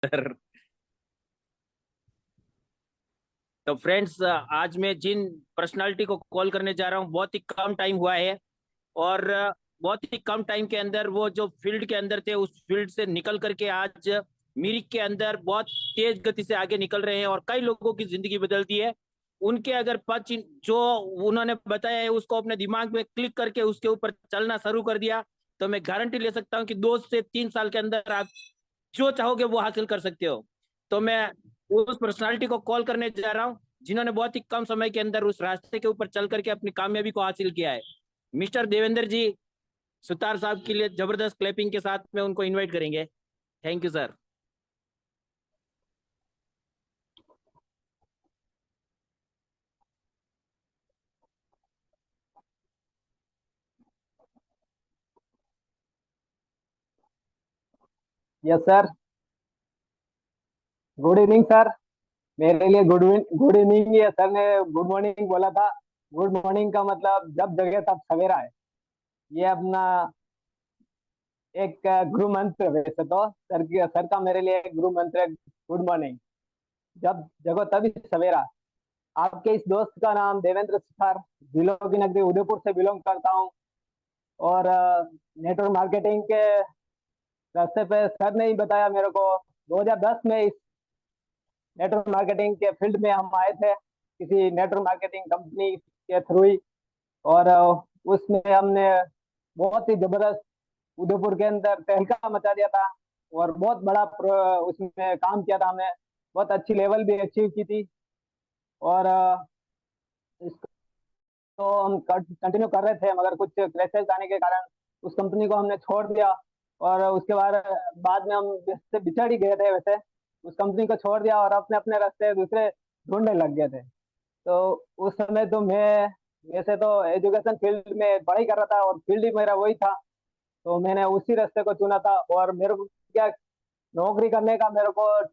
तो फ्रेंड्स, आज मैं जिन पर्सनालिटी को कॉल करने जा रहा हूँ, बहुत ही कम टाइम हुआ है। और बहुत ही कम टाइम के अंदर वो जो फील्ड के अंदर थे, उस फील्ड से निकल करके आज मिरिक के अंदर बहुत तेज गति से आगे निकल रहे हैं और कई लोगों की जिंदगी बदल दी है। उनके अगर पच जो उन्होंने बताया है उसको अपने दिमाग में क्लिक करके उसके ऊपर चलना शुरू कर दिया, तो मैं गारंटी ले सकता हूँ कि 2 से 3 साल के अंदर आप जो चाहोगे वो हासिल कर सकते हो। तो मैं उस पर्सनालिटी को कॉल करने जा रहा हूँ जिन्होंने बहुत ही कम समय के अंदर उस रास्ते के ऊपर चल करके अपनी कामयाबी को हासिल किया है। मिस्टर देवेंद्र जी, सुतार साहब के लिए जबरदस्त क्लैपिंग के साथ में उनको इनवाइट करेंगे। Thank you sir. Yes sir. Good evening sir. मेरे लिए गुड इवनिंग ही है सर ने गुड मॉर्निंग बोला था। गुड मॉर्निंग का मतलब जब जगे तब सवेरा है। ये अपना एक गुरु मंत्र है। वैसे तो सर का मेरे लिए एक गुरु मंत्र है, गुड मॉर्निंग। जब जगो तभी सवेरा। आपके इस दोस्त का नाम देवेंद्र सुथार, जिलों की नगरी उदयपुर से बिलोंग करता हूँ। और नेटवर्क मार्केटिंग के रास्ते पे सर ने ही बताया मेरे को। 2010 में इस नेटवर्क मार्केटिंग के फील्ड में हम आए थे, किसी नेटवर्क मार्केटिंग कंपनी के थ्रू ही। और उसमें हमने बहुत ही जबरदस्त उदयपुर के अंदर तहलका मचा दिया था। और बहुत बड़ा उसमें काम किया था हमने। बहुत अच्छी लेवल भी अचीव की थी। और इसको हम कंटिन्यू कर रहे थे, मगर कुछ क्लैशेस आने के कारण उस कंपनी को हमने छोड़ दिया। और उसके बाद बाद में हम इससे बिछड़ ही गए थे वैसे। उस कंपनी को छोड़ दिया और अपने अपने रास्ते दूसरे ढूंढने लग गए थे। तो उस समय तो मैं वैसे तो एजुकेशन फील्ड में पढ़ाई कर रहा था और फील्ड ही मेरा वही था। तो मैंने उसी रास्ते को चुना था। और मेरे को क्या, नौकरी करने का मेरे को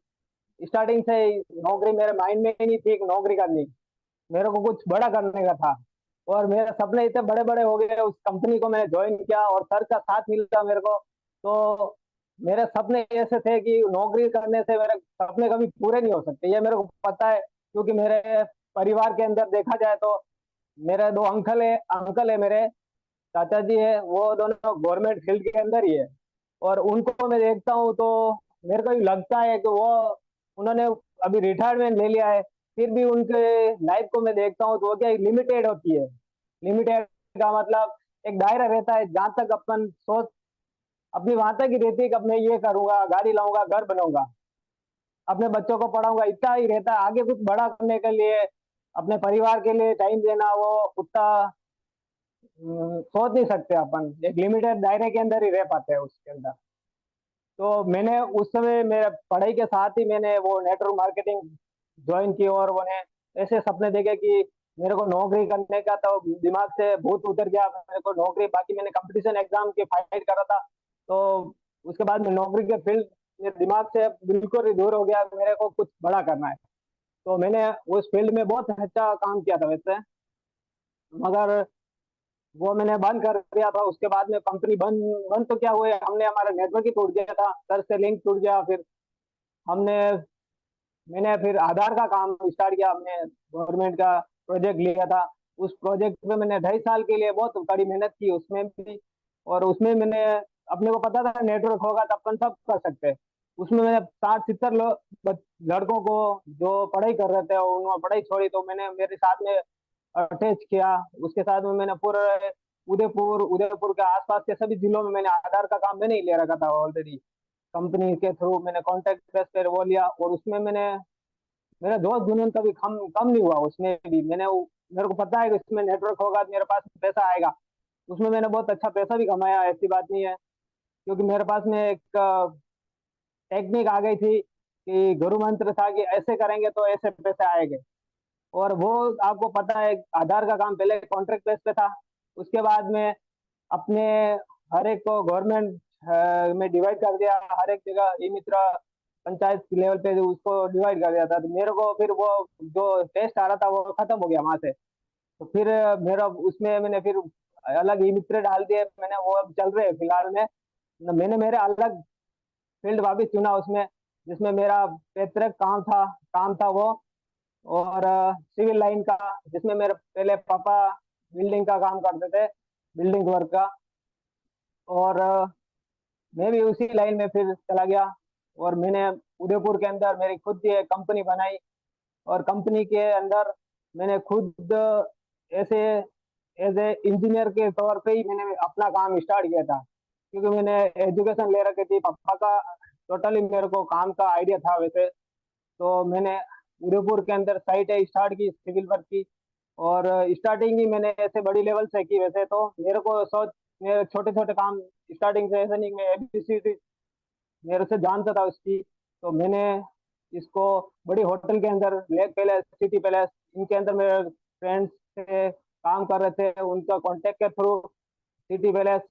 स्टार्टिंग से ही नौकरी मेरे माइंड में ही नहीं थी कि नौकरी करनी। मेरे को कुछ बड़ा करने का था। और मेरे सपने इतने बड़े बड़े हो गए, उस कंपनी को मैंने ज्वाइन किया और सर का साथ मिला मेरे को। तो मेरे सपने ऐसे थे कि नौकरी करने से मेरे सपने कभी पूरे नहीं हो सकते, ये मेरे को पता है। क्योंकि मेरे परिवार के अंदर देखा जाए तो मेरे दो अंकल है मेरे, चाचा जी है, वो दोनों गवर्नमेंट फील्ड के अंदर ही है। और उनको मैं देखता हूँ तो मेरे को भी लगता है कि वो उन्होंने अभी रिटायरमेंट ले लिया है। फिर भी उनके लाइफ को मैं देखता हूँ तो वो क्या लिमिटेड होती है। लिमिटेड का मतलब एक दायरा रहता है जहां तक अपन सोच अपनी वहां तक ही रहती है कि अब मैं ये करूंगा, गाड़ी लाऊंगा, घर बनाऊंगा, अपने बच्चों को पढ़ाऊंगा, इतना ही रहता है। आगे कुछ बड़ा करने के लिए, अपने परिवार के लिए टाइम देना, वो उतना सोच नहीं सकते। अपन एक लिमिटेड दायरे के अंदर ही रह पाते हैं उसके अंदर। तो मैंने उस समय मेरे पढ़ाई के साथ ही मैंने वो नेटवर्क मार्केटिंग ज्वाइन की। और मैंने ऐसे सपने देखे कि मेरे को नौकरी करने का, तो दिमाग से भूत उतर गया मेरे को नौकरी। बाकी मैंने कंपटीशन एग्जाम की फाइट करा था। तो उसके बाद में नौकरी के फील्ड मेरे दिमाग से बिल्कुल ही दूर हो गया, मेरे को कुछ बड़ा करना है। तो मैंने उस फील्ड में बहुत अच्छा काम किया था वैसे, मगर वो मैंने बंद कर दिया था। उसके बाद में कंपनी बंद बंद तो क्या हुए, हमने हमारा नेटवर्क ही टूट गया था, सर से लिंक टूट गया। फिर हमने मैंने फिर आधार का काम स्टार्ट किया। हमने गवर्नमेंट का प्रोजेक्ट लिया था। उस प्रोजेक्ट में मैंने 2.5 साल के लिए बहुत कड़ी मेहनत की उसमें भी। और उसमें मैंने, अपने को पता था नेटवर्क होगा तो अपन सब कर सकते हैं। उसमें मैंने 60-70 लड़कों को जो पढ़ाई कर रहे थे उन्होंने पढ़ाई छोड़ी, तो मैंने मेरे साथ में अटैच किया। उसके साथ में मैंने पूरे उदयपुर के आसपास के सभी जिलों में मैंने आधार का काम मैंने ही ले रखा था ऑलरेडी। कंपनी के थ्रू मैंने कॉन्टेक्ट बेस पे वो लिया। और उसमें मैंने, मेरा दोस्त जुनून कभी कम कम नहीं हुआ उसमें भी। मेरे को पता है कि इसमें नेटवर्क होगा तो मेरे पास पैसा आएगा। उसमें मैंने बहुत अच्छा पैसा भी कमाया, ऐसी बात नहीं है। क्योंकि मेरे पास में एक टेक्निक आ गई थी कि गुरु मंत्र था कि ऐसे करेंगे तो ऐसे पैसे आएंगे। और वो आपको पता है, आधार का काम पहले कॉन्ट्रैक्ट बेस पे था। उसके बाद में अपने हर एक को गवर्नमेंट में डिवाइड कर दिया। हर एक जगह ई मित्र पंचायत लेवल पे उसको डिवाइड कर दिया था। तो मेरे को फिर वो जो टेस्ट आ रहा था वो खत्म हो गया वहां से। तो फिर मेरा उसमें मैंने फिर अलग ई मित्र डाल दिए मैंने, वो अब चल रहे हैं फिलहाल में। मैंने मेरे अलग फील्ड वापिस चुना उसमें। जिसमें मेरा पैतृक काम था वो। और सिविल लाइन का, जिसमें मेरे पहले पापा बिल्डिंग का काम करते थे, बिल्डिंग वर्क का। और मैं भी उसी लाइन में फिर चला गया। और मैंने उदयपुर के अंदर मेरी खुद की एक कंपनी बनाई। और कंपनी के अंदर मैंने खुद ऐसे एज ए इंजीनियर के तौर पे ही मैंने अपना काम स्टार्ट किया था, क्योंकि मैंने एजुकेशन ले रखी थी पापा का। टोटली मेरे को काम का आइडिया था वैसे। तो मैंने उदयपुर के अंदर साइट स्टार्ट की सिविल वर्क की। और स्टार्टिंग ही मैंने ऐसे बड़ी लेवल से की। वैसे तो मेरे को सोच, मेरे छोटे छोटे काम स्टार्टिंग से ऐसे नहीं, मैं ABCD मेरे से जानता था उसकी। तो मैंने इसको बड़ी होटल के अंदर, लेक पैलेस, सिटी पैलेस, इनके अंदर मेरे फ्रेंड्स से काम कर रहे थे, उनका कांटेक्ट के थ्रू सिटी पैलेस,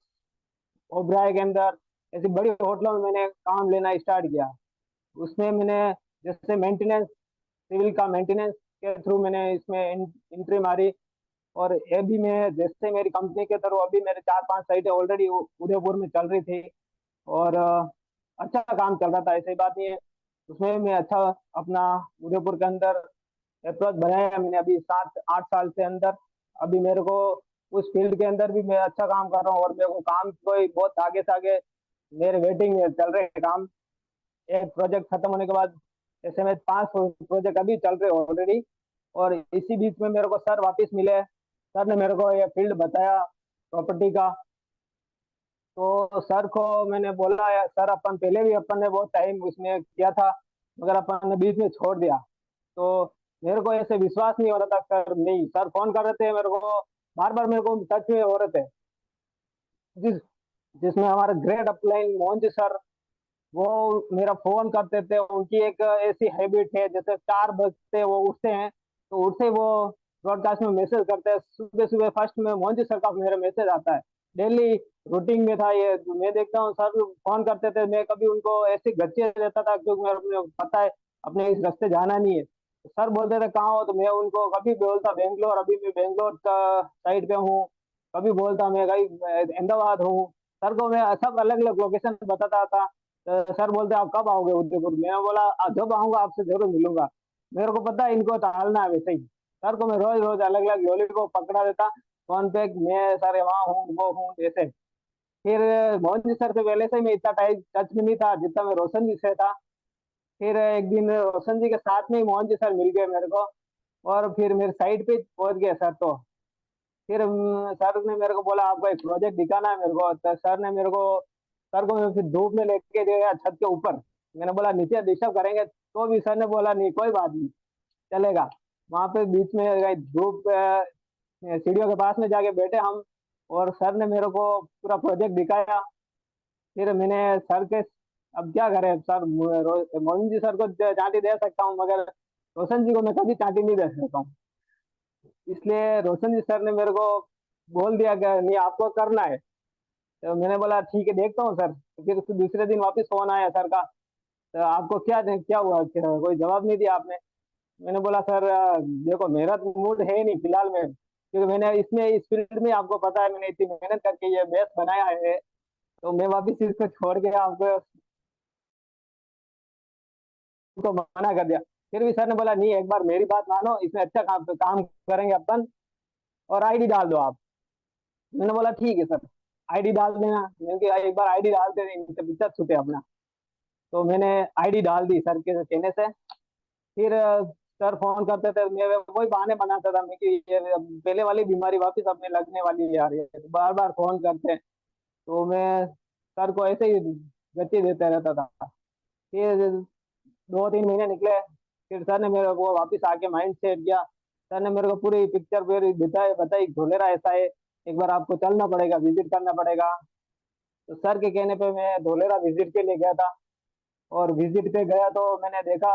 ओबराय के अंदर, ऐसी बड़ी होटलों में मैंने काम लेना स्टार्ट किया। उसमें मैंने जैसे मेंटेनेंस, सिविल का मेंटेनेंस के थ्रू मैंने इसमें एंट्री मारी। और ये भी मैं जैसे मेरी कंपनी के थ्रू अभी मेरे 4-5 साइटें ऑलरेडी उदयपुर में चल रही थी। और अच्छा काम चल रहा था, ऐसी बात नहीं है। उसमें मैं अच्छा अपना उदयपुर के अंदर अप्रोच बनाया मैंने अभी 7-8 साल से अंदर। अभी मेरे को उस फील्ड के अंदर भी मैं अच्छा काम कर रहा हूँ, और मेरे को काम कोई बहुत आगे से आगे मेरे वेटिंग में चल रहे हैं काम। एक प्रोजेक्ट खत्म होने के बाद ऐसे में 5 प्रोजेक्ट अभी चल रहे ऑलरेडी। और इसी बीच में मेरे को सर वापस मिले। सर ने मेरे को ये फील्ड बताया प्रॉपर्टी का। तो सर को मैंने बोला, "यार सर, अपन पहले भी अपन ने बहुत टाइम उसमें किया था, मगर अपन ने बीच में छोड़ दिया।" तो मेरे को ऐसे विश्वास नहीं हो रहा था। सर नहीं, सर फोन कर रहे थे मेरे को, बार बार मेरे को टच में हो रहे थे। जिस जिसमें हमारे great upline Mohan ji sir, वो मेरा फोन करते थे। उनकी एक ऐसी हैबिट है, जैसे 4 बजते वो उठते हैं, तो उठते ही वो ब्रॉडकास्ट में मैसेज करते हैं। सुबह सुबह फर्स्ट में मोहन जी सर का मेरा मैसेज आता है। डेली रूटीन में था ये। मैं देखता हूँ सर फोन करते थे, मैं कभी उनको ऐसे गच्चे देता था, क्योंकि मेरे को पता है अपने इस रास्ते जाना नहीं है। तो सर बोलते थे कहाँ हो, तो मैं उनको कभी बोलता बेंगलोर, अभी मैं बेंगलोर का साइड पे हूँ। कभी बोलता मैं कहीं अहमदाबाद हूँ। सर को मैं सब अलग अलग लोकेशन बताता था। तो सर बोलते आप कब आओगे उदयपुर? मैं बोला, जब आऊंगा आपसे जरूर मिलूंगा।" मेरे को पता है इनको टालना है वैसे ही। सर को मैं रोज रोज अलग अलग लॉलीपॉप पकड़ा देता फोन पे, मैं सर वहाँ हूँ, वो हूँ, ऐसे। फिर मोहन जी सर से पहले से मैं इतना टाइम टच में नहीं था जितना मैं रोशन जी से था। फिर एक दिन रोशन जी के साथ में ही मोहन जी सर मिल गए मेरे को। और फिर मेरे साइड पे पहुंच गए सर। तो फिर सर ने मेरे को बोला, आपको एक प्रोजेक्ट दिखाना है मेरे को। तो सर को मैं फिर धूप में लेके गया छत के ऊपर। मैंने बोला नीचे डिस्टर्ब करेंगे, तो भी सर ने बोला नहीं, कोई बात नहीं, चलेगा। वहां पे बीच में गए धूप, सीढ़ियों के पास में जाके बैठे हम। और सर ने मेरे को पूरा प्रोजेक्ट दिखाया। फिर मैंने सर के, अब क्या करें सर, मोहन जी सर को चांटी दे सकता हूँ, मगर रोशन जी को मैं कभी चांटी नहीं दे सकता हूँ। इसलिए रोशन जी सर ने मेरे को बोल दिया कि नहीं, आपको करना है। तो मैंने बोला ठीक है, देखता हूँ सर। तो फिर उसके दूसरे दिन वापस फोन आया सर का, तो आपको क्या क्या हुआ, कोई जवाब नहीं दिया आपने। मैंने बोला सर, देखो मेरा तो मूड है नहीं फिलहाल में, क्योंकि मैंने इसमें इस फील्ड में आपको पता है मैंने इतनी मेहनत करके ये बेस बनाया है। तो मैं वापस इसको छोड़ के आपको को मना कर दिया। फिर भी सर ने बोला नहीं, एक बार मेरी बात मानो, इसमें अच्छा काम करेंगे अपन, और आईडी डाल दो आप। मैंने बोला ठीक है सर, आईडी डाल देना, क्योंकि एक बार आईडी डालते नहीं इनसे पिक्चर छूटे अपना। तो मैंने आईडी डाल दी सर के कहने से। फिर सर फोन करते थे, मैं वही बहाने बनाता था मैं कि ये पहले वाली बीमारी वापस अपने लगने वाली है यार, ये बार बार फोन करते हैं। तो मैं सर को ऐसे ही गति देते रहता था। फिर 2-3 महीने निकले। फिर सर ने मेरे को वापस आके माइंड सेट किया। सर ने मेरे को पूरी पिक्चर पूरी बताई बताई, धोलेरा ऐसा है, एक बार आपको चलना पड़ेगा, विजिट करना पड़ेगा। तो सर के कहने पे मैं धोलेरा विजिट के लिए गया था। और विजिट पे गया तो मैंने देखा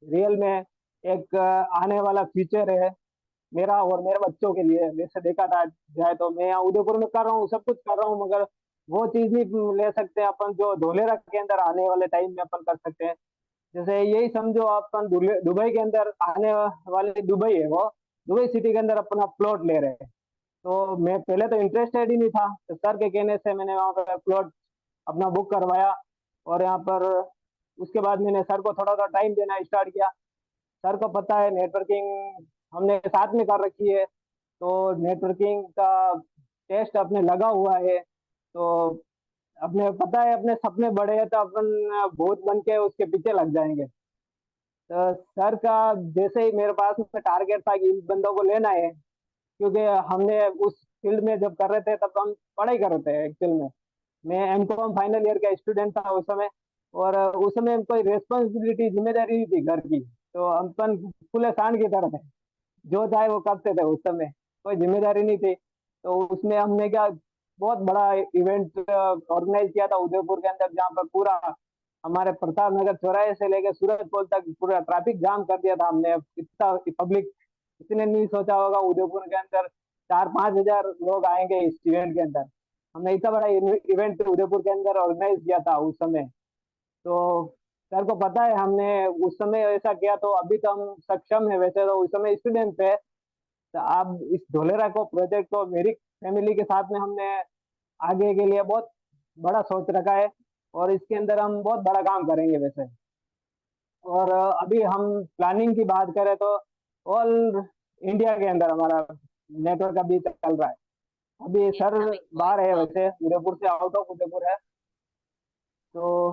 रियल में एक आने वाला फ्यूचर है मेरा और मेरे बच्चों के लिए। वैसे देखा था जाए तो मैं यहाँ उदयपुर में कर रहा हूँ, सब कुछ कर रहा हूँ, मगर वो चीज नहीं ले सकते अपन जो धोलेरा के अंदर आने वाले टाइम में अपन कर सकते हैं। जैसे यही समझो अपन दुबई के अंदर आने वाले, दुबई है वो, दुबई सिटी के अंदर अपना प्लॉट ले रहे हैं। तो मैं पहले तो इंटरेस्टेड ही नहीं था, तो सर के कहने से मैंने वहाँ पर प्लॉट अपना बुक करवाया। और यहाँ पर उसके बाद मैंने सर को थोड़ा थोड़ा टाइम देना स्टार्ट किया। सर को पता है नेटवर्किंग हमने साथ में कर रखी है, तो नेटवर्किंग का टेस्ट अपने लगा हुआ है। तो अपने पता है अपने सपने बड़े हैं तो अपन भूत बन के उसके पीछे लग जाएंगे। तो सर का जैसे ही मेरे पास में टारगेट था कि इन बंदों को लेना है, क्योंकि हमने उस फील्ड में जब कर रहे थे तब हम पढ़ाई कर रहे थे एक्चुअल में। मैं एमकॉम फाइनल ईयर का स्टूडेंट था उस समय। और उस समय कोई रेस्पॉन्सिबिलिटी जिम्मेदारी नहीं थी घर की, तो अपन खुले सांड की तरह थे, जो चाहे वो करते थे उस समय, कोई जिम्मेदारी नहीं थी। तो उसमें हमने क्या बहुत बड़ा इवेंट ऑर्गेनाइज किया था उदयपुर के अंदर, जहाँ पर पूरा हमारे प्रताप नगर चौराहे से लेकर सूरज पोल तक पूरा ट्रैफिक जाम कर दिया था हमने। इतना पब्लिक, किसी ने नहीं सोचा होगा उदयपुर के अंदर 4-5 हजार लोग आएंगे इस इवेंट के अंदर। हमने इतना बड़ा इवेंट उदयपुर के अंदर ऑर्गेनाइज किया था उस समय। तो सर को पता है हमने उस समय ऐसा किया, तो अभी तो हम सक्षम है, वैसे तो उस समय स्टूडेंट थे। तो आप इस धोलेरा को प्रोजेक्ट को मेरी फैमिली के साथ में हमने आगे के लिए बहुत बड़ा सोच रखा है, और इसके अंदर हम बहुत बड़ा काम करेंगे वैसे। और अभी हम प्लानिंग की बात करें तो ऑल इंडिया के अंदर हमारा नेटवर्क अभी चल रहा है। अभी सर बाहर है, वैसे उदयपुर से आउट ऑफ उदयपुर है। तो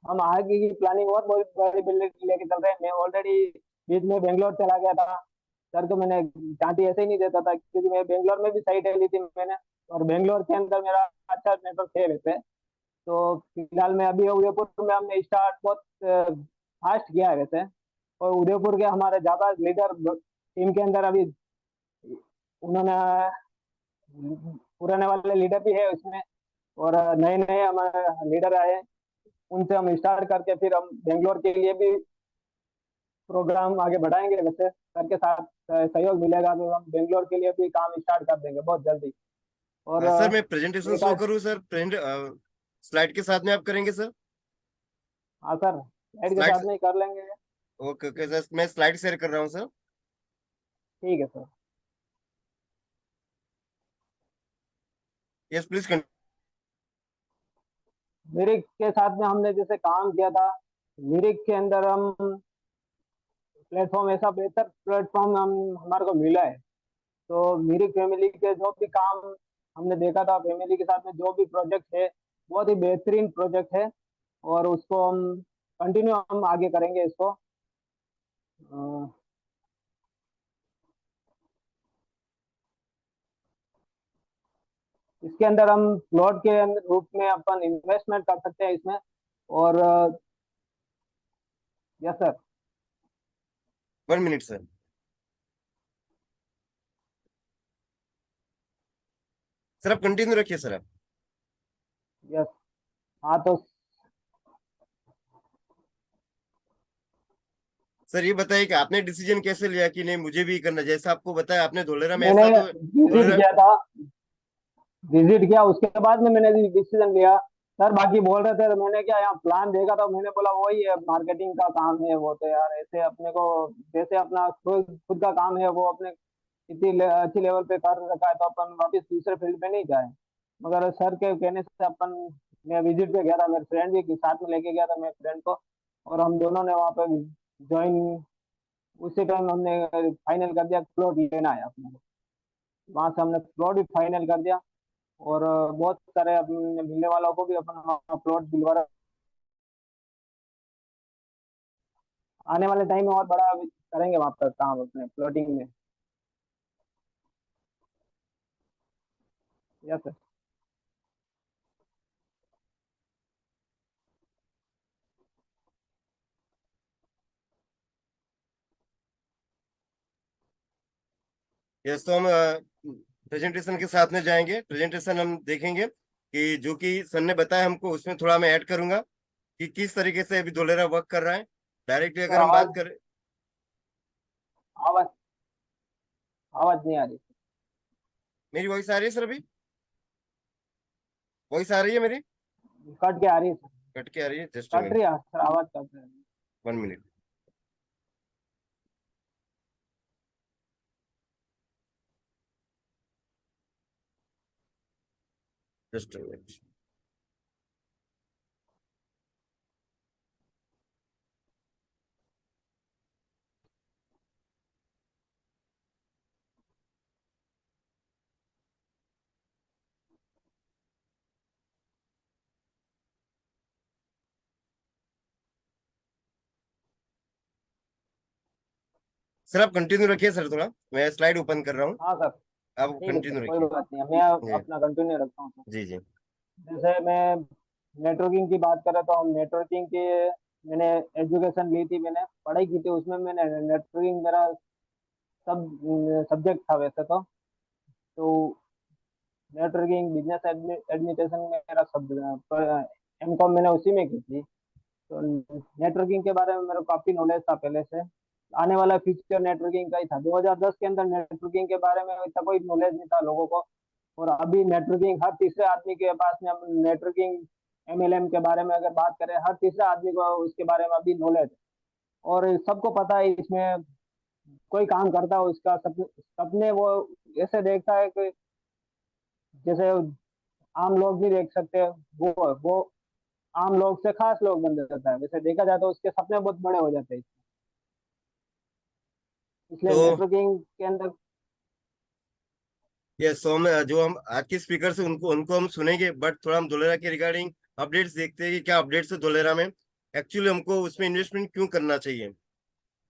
हम आगे की प्लानिंग और बहुत बड़ी बिल्डिंग लेके चल रहे हैं। मैं ऑलरेडी बीच में बेंगलोर चला गया था। सर को मैंने डांटी ऐसे ही नहीं देता था, क्योंकि मैं बेंगलोर में भी साइट ली थी मैंने, और बेंगलोर के अंदर मेरा अच्छा नेटवर्क है वैसे। तो फिलहाल में अभी उदयपुर में हमने स्टार्ट बहुत फास्ट किया है वैसे। और उदयपुर के हमारे ज्यादा लीडर टीम के अंदर अभी उन्होंने पुराने वाले लीडर भी है उसमें, और नए नए हमारे लीडर आए हैं। उनसे हम स्टार्ट करके फिर हम बेंगलोर के लिए भी प्रोग्राम आगे बढ़ाएंगे वैसे। सर के साथ सहयोग मिलेगा तो हम बेंगलोर के लिए भी काम स्टार्ट कर देंगे बहुत जल्दी। और सर मैं प्रेजेंटेशन एक शो आज, करूँ सर? प्रेजेंट स्लाइड के साथ में आप करेंगे सर? हाँ सर, लाइट के स्लाइड, साथ में ही कर लेंगे। ओके ओके सर, मैं स्लाइड शेयर कर रहा हूँ सर। ठीक है सर। Yes please. लिरिक के साथ में हमने जैसे काम किया था, लिरिक के अंदर हम प्लेटफॉर्म ऐसा बेहतर प्लेटफॉर्म हम हमारे को मिला है। तो मेरी फैमिली के जो भी काम हमने देखा था, फैमिली के साथ में जो भी प्रोजेक्ट है, बहुत ही बेहतरीन प्रोजेक्ट है। और उसको हम कंटिन्यू हम आगे करेंगे इसको। अ, इसके अंदर हम प्लॉट के अंदर रूप में अपन इन्वेस्टमेंट कर सकते हैं इसमें। और yes sir. 1 minute sir. Sir आप कंटिन्यू रखिए सर आप। यस। हाँ तो सर ये बताइए कि आपने डिसीजन कैसे लिया कि नहीं मुझे भी करना, जैसा आपको बताया आपने धोलेरा में मैंने ऐसा तो विजिट धोलेरा। किया था, विजिट किया उसके बाद में मैंने डिसीजन लिया। सर बाकी बोल रहे थे तो मैंने क्या यहाँ प्लान देखा था, मैंने बोला वही है, मार्केटिंग का काम है वो, तो यार ऐसे अपने को जैसे अपना खुद खुद का काम है वो अपने इतनी अच्छी लेवल पे कर रखा है, तो अपन वापस दूसरे फील्ड में नहीं जाए। मगर सर के कहने से अपन, मैं विजिट पे गया था, मेरे फ्रेंड भी साथ में लेके गया था मेरे फ्रेंड को, और हम दोनों ने वहाँ पे ज्वाइन, उसी टाइम हमने फाइनल कर दिया प्लॉट लेना है अपने। वहां से हमने प्लॉट भी फाइनल कर दिया। और बहुत सारे अपने मिलने वालों को भी अपन प्लॉट दिलवा रहे। आने वाले टाइम में और बड़ा करेंगे वहां पर काम अपने प्लॉटिंग में। Yes sir. यस तो हम प्रेजेंटेशन के साथ में जाएंगे। प्रेजेंटेशन हम देखेंगे कि जो कि सर ने बताया हमको, उसमें थोड़ा मैं ऐड करूंगा कि किस तरीके से अभी धोलेरा वर्क कर रहा है। डायरेक्टली सर अगर हम बात आवाज, करें। आवाज आवाज नहीं आ रही। मेरी वॉइस आ रही है सर? अभी वॉइस आ रही है मेरी? कट के आ रही है सर। कट के आ रही है? जस्ट कट रही है सर, आवाज कट रही है। 1 मिनट। जस्ट सर आप कंटिन्यू रखिए सर, थोड़ा मैं स्लाइड ओपन कर रहा हूँ, हाँ सर, आप ठीक है सर, कंटिन्यू कोई रखिए। बात नहीं है, मैं जी अपना कंटिन्यू रखता हूँ सर। जी जी। जैसे मैं नेटवर्किंग की बात करें तो हम नेटवर्किंग के, मैंने एजुकेशन ली थी, मैंने पढ़ाई की थी, उसमें मैंने नेटवर्किंग मेरा सब सब्जेक्ट था वैसे तो नेटवर्किंग बिजनेस एडमिनिस्ट्रेशन में मेरा सब एमकॉम मैंने उसी में की थी। तो नेटवर्किंग के बारे में मेरे को काफी नॉलेज था पहले से। आने वाला फ्यूचर नेटवर्किंग का ही था। 2010 के अंदर नेटवर्किंग के बारे में इतना कोई नॉलेज नहीं था लोगों को, और अभी नेटवर्किंग हर तीसरे आदमी के पास में, नेटवर्किंग एमएलएम के बारे में अगर बात करें, हर तीसरा आदमी को उसके बारे में अभी नॉलेज है। और सबको पता है इसमें कोई काम करता है उसका सपने वो ऐसे देखता है कि जैसे आम लोग नहीं देख सकते, वो आम लोग से खास लोग बन जाता है, वैसे देखा जाए तो उसके सपने बहुत बड़े हो जाते हैं। इसलिए तो नेटवर्किंग के अंदर। ये सो हम जो हम आज के स्पीकर से उनको उनको हम सुनेंगे, बट थोड़ा हम धोलेरा के रिगार्डिंग अपडेट्स देखते हैं कि क्या अपडेट्स है धोलेरा में, एक्चुअली हमको उसमें इन्वेस्टमेंट क्यों करना चाहिए,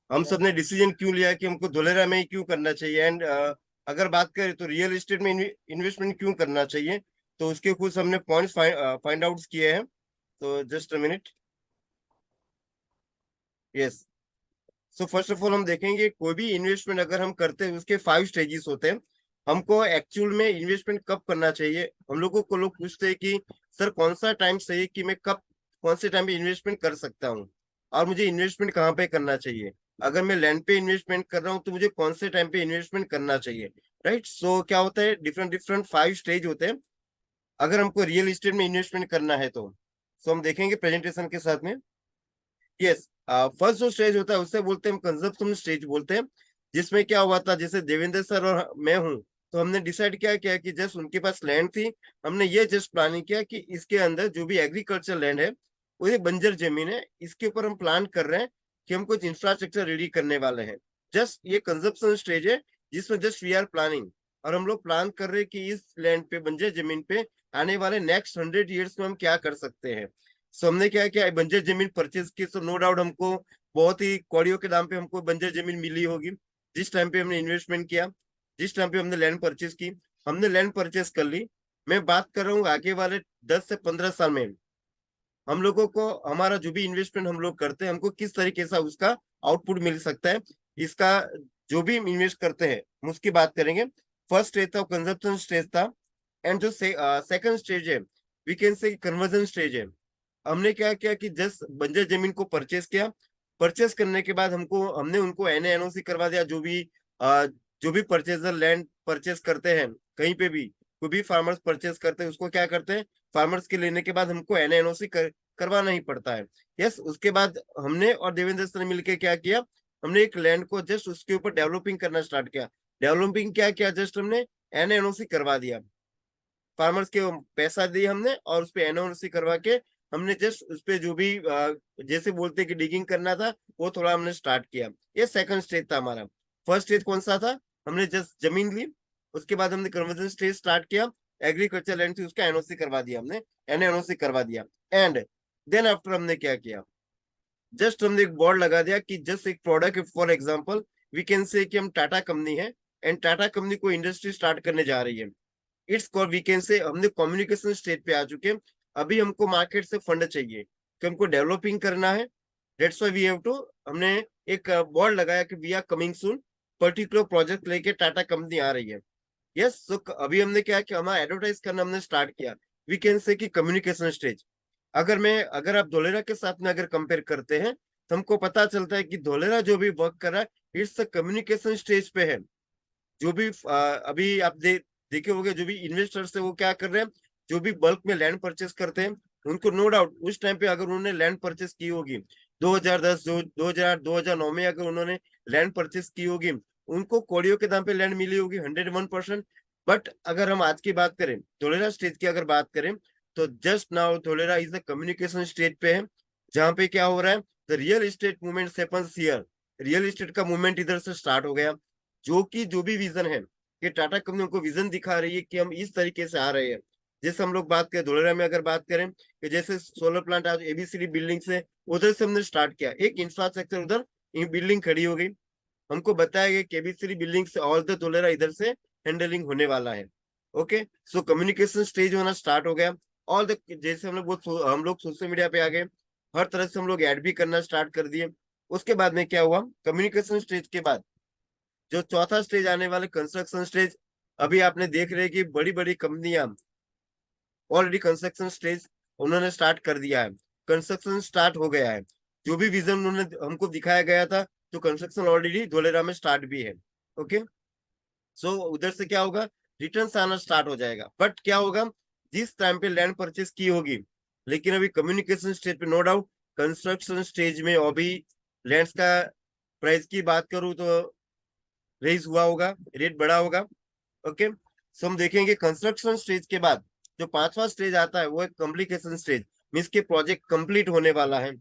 हम सब ने डिसीजन क्यों लिया कि हमको धोलेरा में ही क्यों करना चाहिए, एंड अगर बात करें तो रियल एस्टेट में इन्वेस्टमेंट क्यों करना चाहिए, तो उसके कुछ हमने पॉइंट्स फाइंड आउट किए हैं। तो just a minute. Yes. So first of all हम देखेंगे कोई भी इन्वेस्टमेंट अगर हम करते हैं उसके 5 स्टेजेस होते हैं। हमको एक्चुअल में इन्वेस्टमेंट कब करना चाहिए, हम लोगों को लोग पूछते हैं कि सर कौन सा टाइम सही है कि मैं कब कौन से टाइम पे इन्वेस्टमेंट कर सकता हूँ, और मुझे इन्वेस्टमेंट कहाँ पे करना चाहिए, अगर मैं लैंड पे इन्वेस्टमेंट कर रहा हूँ तो मुझे कौन से टाइम पे इन्वेस्टमेंट करना चाहिए। राइट। सो क्या होता है, डिफरेंट डिफरेंट 5 स्टेज होते हैं अगर हमको रियल एस्टेट में इन्वेस्टमेंट करना है तो। सो हम देखेंगे प्रेजेंटेशन के साथ में। यस। फर्स्ट जो स्टेज होता है उससे बोलते हैं हम कंजप्शन स्टेज बोलते हैं, जिसमें क्या हुआ था, जैसे देवेंद्र सर और मैं हूँ, तो हमने डिसाइड किया क्या कि जस्ट उनके पास लैंड थी, हमने ये जस्ट प्लानिंग किया कि इसके अंदर जो भी एग्रीकल्चर लैंड है वो ये बंजर जमीन है, इसके ऊपर हम प्लान कर रहे हैं कि हम कुछ इंफ्रास्ट्रक्चर रेडी करने वाले हैं। जस्ट ये कंजप्शन स्टेज है जिसमें जस्ट वी आर प्लानिंग, और हम लोग प्लान कर रहे हैं कि इस लैंड पे बंजर जमीन पे आने वाले नेक्स्ट 100 ईयर्स में हम क्या कर सकते हैं। सो हमने क्या किया, बंजर जमीन परचेज की, तो नो डाउट हमको बहुत ही कौड़ियों के दाम पे हमको बंजर जमीन मिली होगी जिस टाइम पे हमने इन्वेस्टमेंट किया, जिस टाइम पे हमने लैंड परचेज की। हमने लैंड परचेज कर ली। मैं बात कर रहा हूँ आगे वाले 10 से 15 साल में हम लोगों को हमारा जो भी इन्वेस्टमेंट हम लोग करते हैं हमको किस तरीके से उसका आउटपुट मिल सकता है, इसका जो भी इन्वेस्ट करते हैं हम उसकी बात करेंगे। फर्स्ट स्टेज था कंजप्शन स्टेज था, एंड जो सेकंड स्टेज है we can say conversion stage है। हमने क्या किया कि जस्ट बंजर जमीन को परचेस किया, परचेस करने के बाद हमने उनको एनओसी करवा दिया। जो भी परचेजर लैंड परचेस करते हैं कहीं पे भी, कोई भी फार्मर्स परचेस करते हैं उसको क्या करते हैं, फार्मर्स के लेने के बाद हमको एनओसी करवाना ही पड़ता है। यस। उसके बाद हमने और देवेंद्र सर ने मिलकर क्या किया, हमने एक लैंड को जस्ट उसके ऊपर डेवलपिंग करना स्टार्ट किया। डेवलपिंग क्या किया, जस्ट हमने एनओसी करवा दिया, फार्मर्स के पैसा दिए हमने और उस पे एनओसी करवा के हमने जस्ट उस पे जो भी जैसे बोलते कि डिगिंग करना था वो थोड़ा हमने स्टार्ट किया। ये सेकंड स्टेज था हमारा। फर्स्ट स्टेज कौन सा था, हमने जस्ट जमीन ली, उसके बाद हमने कन्वर्जन स्टेज स्टार्ट किया, एग्रीकल्चर लैंड थी उसका एनओसी करवा दिया हमने, एनओसी करवा दिया। एंड देन आफ्टर हमने क्या किया, जस्ट हमने एक बोर्ड लगा दिया कि जस्ट एक product, for example we can say कि हम टाटा कंपनी है एंड टाटा कंपनी को इंडस्ट्री स्टार्ट करने जा रही है। इट्स कॉल वी कैन से हमने कम्युनिकेशन स्टेज पे आ चुके हैं। अभी हमको मार्केट से फंड चाहिए कि हमको डेवलपिंग करना है। That's why we have to, हमने एक बोर्ड लगाया कि we are coming soon, particular project लेके टाटा कंपनी आ रही है। यस। सो अभी हमने क्या किया, हमारा एडवर्टाइज करना हमने स्टार्ट किया। वी कैन से कि कम्युनिकेशन स्टेज। अगर आप धोलेरा के साथ में अगर कंपेयर करते हैं तो हमको पता चलता है कि धोलेरा जो भी वर्क कर रहा है इट्स कम्युनिकेशन स्टेज पे है। जो भी अभी आप देखे होंगे जो भी इन्वेस्टर्स है वो क्या कर रहे हैं, जो भी बल्क में लैंड परचेस करते हैं उनको नो डाउट उस टाइम पे अगर उन्होंने लैंड परचेस की होगी 2010 जो 2009 में अगर उन्होंने लैंड परचेस की होगी उनको कौड़ियों के दाम पे लैंड मिली होगी 101%। बट अगर हम आज की बात करें, धोलेरा स्टेज की अगर बात करें, तो just now Dholera is the communication stage पे है, जहाँ पे क्या हो रहा है, the real estate movement happens here. Real estate का मूवमेंट इधर से स्टार्ट हो गया, जो भी विजन है कि टाटा कंपनी को विजन दिखा रही है कि हम इस तरीके से आ रहे हैं। जैसे हम लोग बात करें धोलेरा में अगर बात करें कि जैसे सोलर प्लांट आज एबीसीडी बिल्डिंग से उधर से हमने स्टार्ट किया, एक इंफ्रास्ट्रक्चर उधर बिल्डिंग खड़ी हो गई, हमको बताया गया केबीसी बिल्डिंग से ऑल द धोलेरा इधर से हैंडलिंग होने वाला है। ओके, सो कम्युनिकेशन स्टेज होना स्टार्ट हो गया। ऑल द जैसे हम लोग सोशल मीडिया पे आ गए, हर तरह से हम लोग ऐड भी करना स्टार्ट कर दिए। उसके बाद में क्या हुआ, कम्युनिकेशन स्टेज के बाद जो चौथा स्टेज आने वाले कंस्ट्रक्शन स्टेज, अभी आपने देख रहे हैं कि बड़ी बड़ी कंपनियां ऑलरेडी कंस्ट्रक्शन स्टेज उन्होंने स्टार्ट कर दिया है, कंस्ट्रक्शन स्टार्ट हो गया है। जो भी विजन उन्होंने हमको दिखाया गया था, तो कंस्ट्रक्शन ऑलरेडी धोलेरा में स्टार्ट भी है। ओके, सो उधर से क्या होगा, रिटर्न्स आना स्टार्ट हो जाएगा। बट क्या होगा, जिस टाइम पे लैंड परचेस की होगी, लेकिन अभी कम्युनिकेशन स्टेज पे नो डाउट, कंस्ट्रक्शन स्टेज में अभी लैंड्स का प्राइस की बात करूं तो रेज हुआ होगा, रेट बढ़ा होगा। ओके, सो हम देखेंगे कंस्ट्रक्शन स्टेज के बाद जो पांचवा स्टेज आता है वो है कम्प्लीकेशन स्टेज, मीन्स के प्रोजेक्ट कंप्लीट होने वाला है।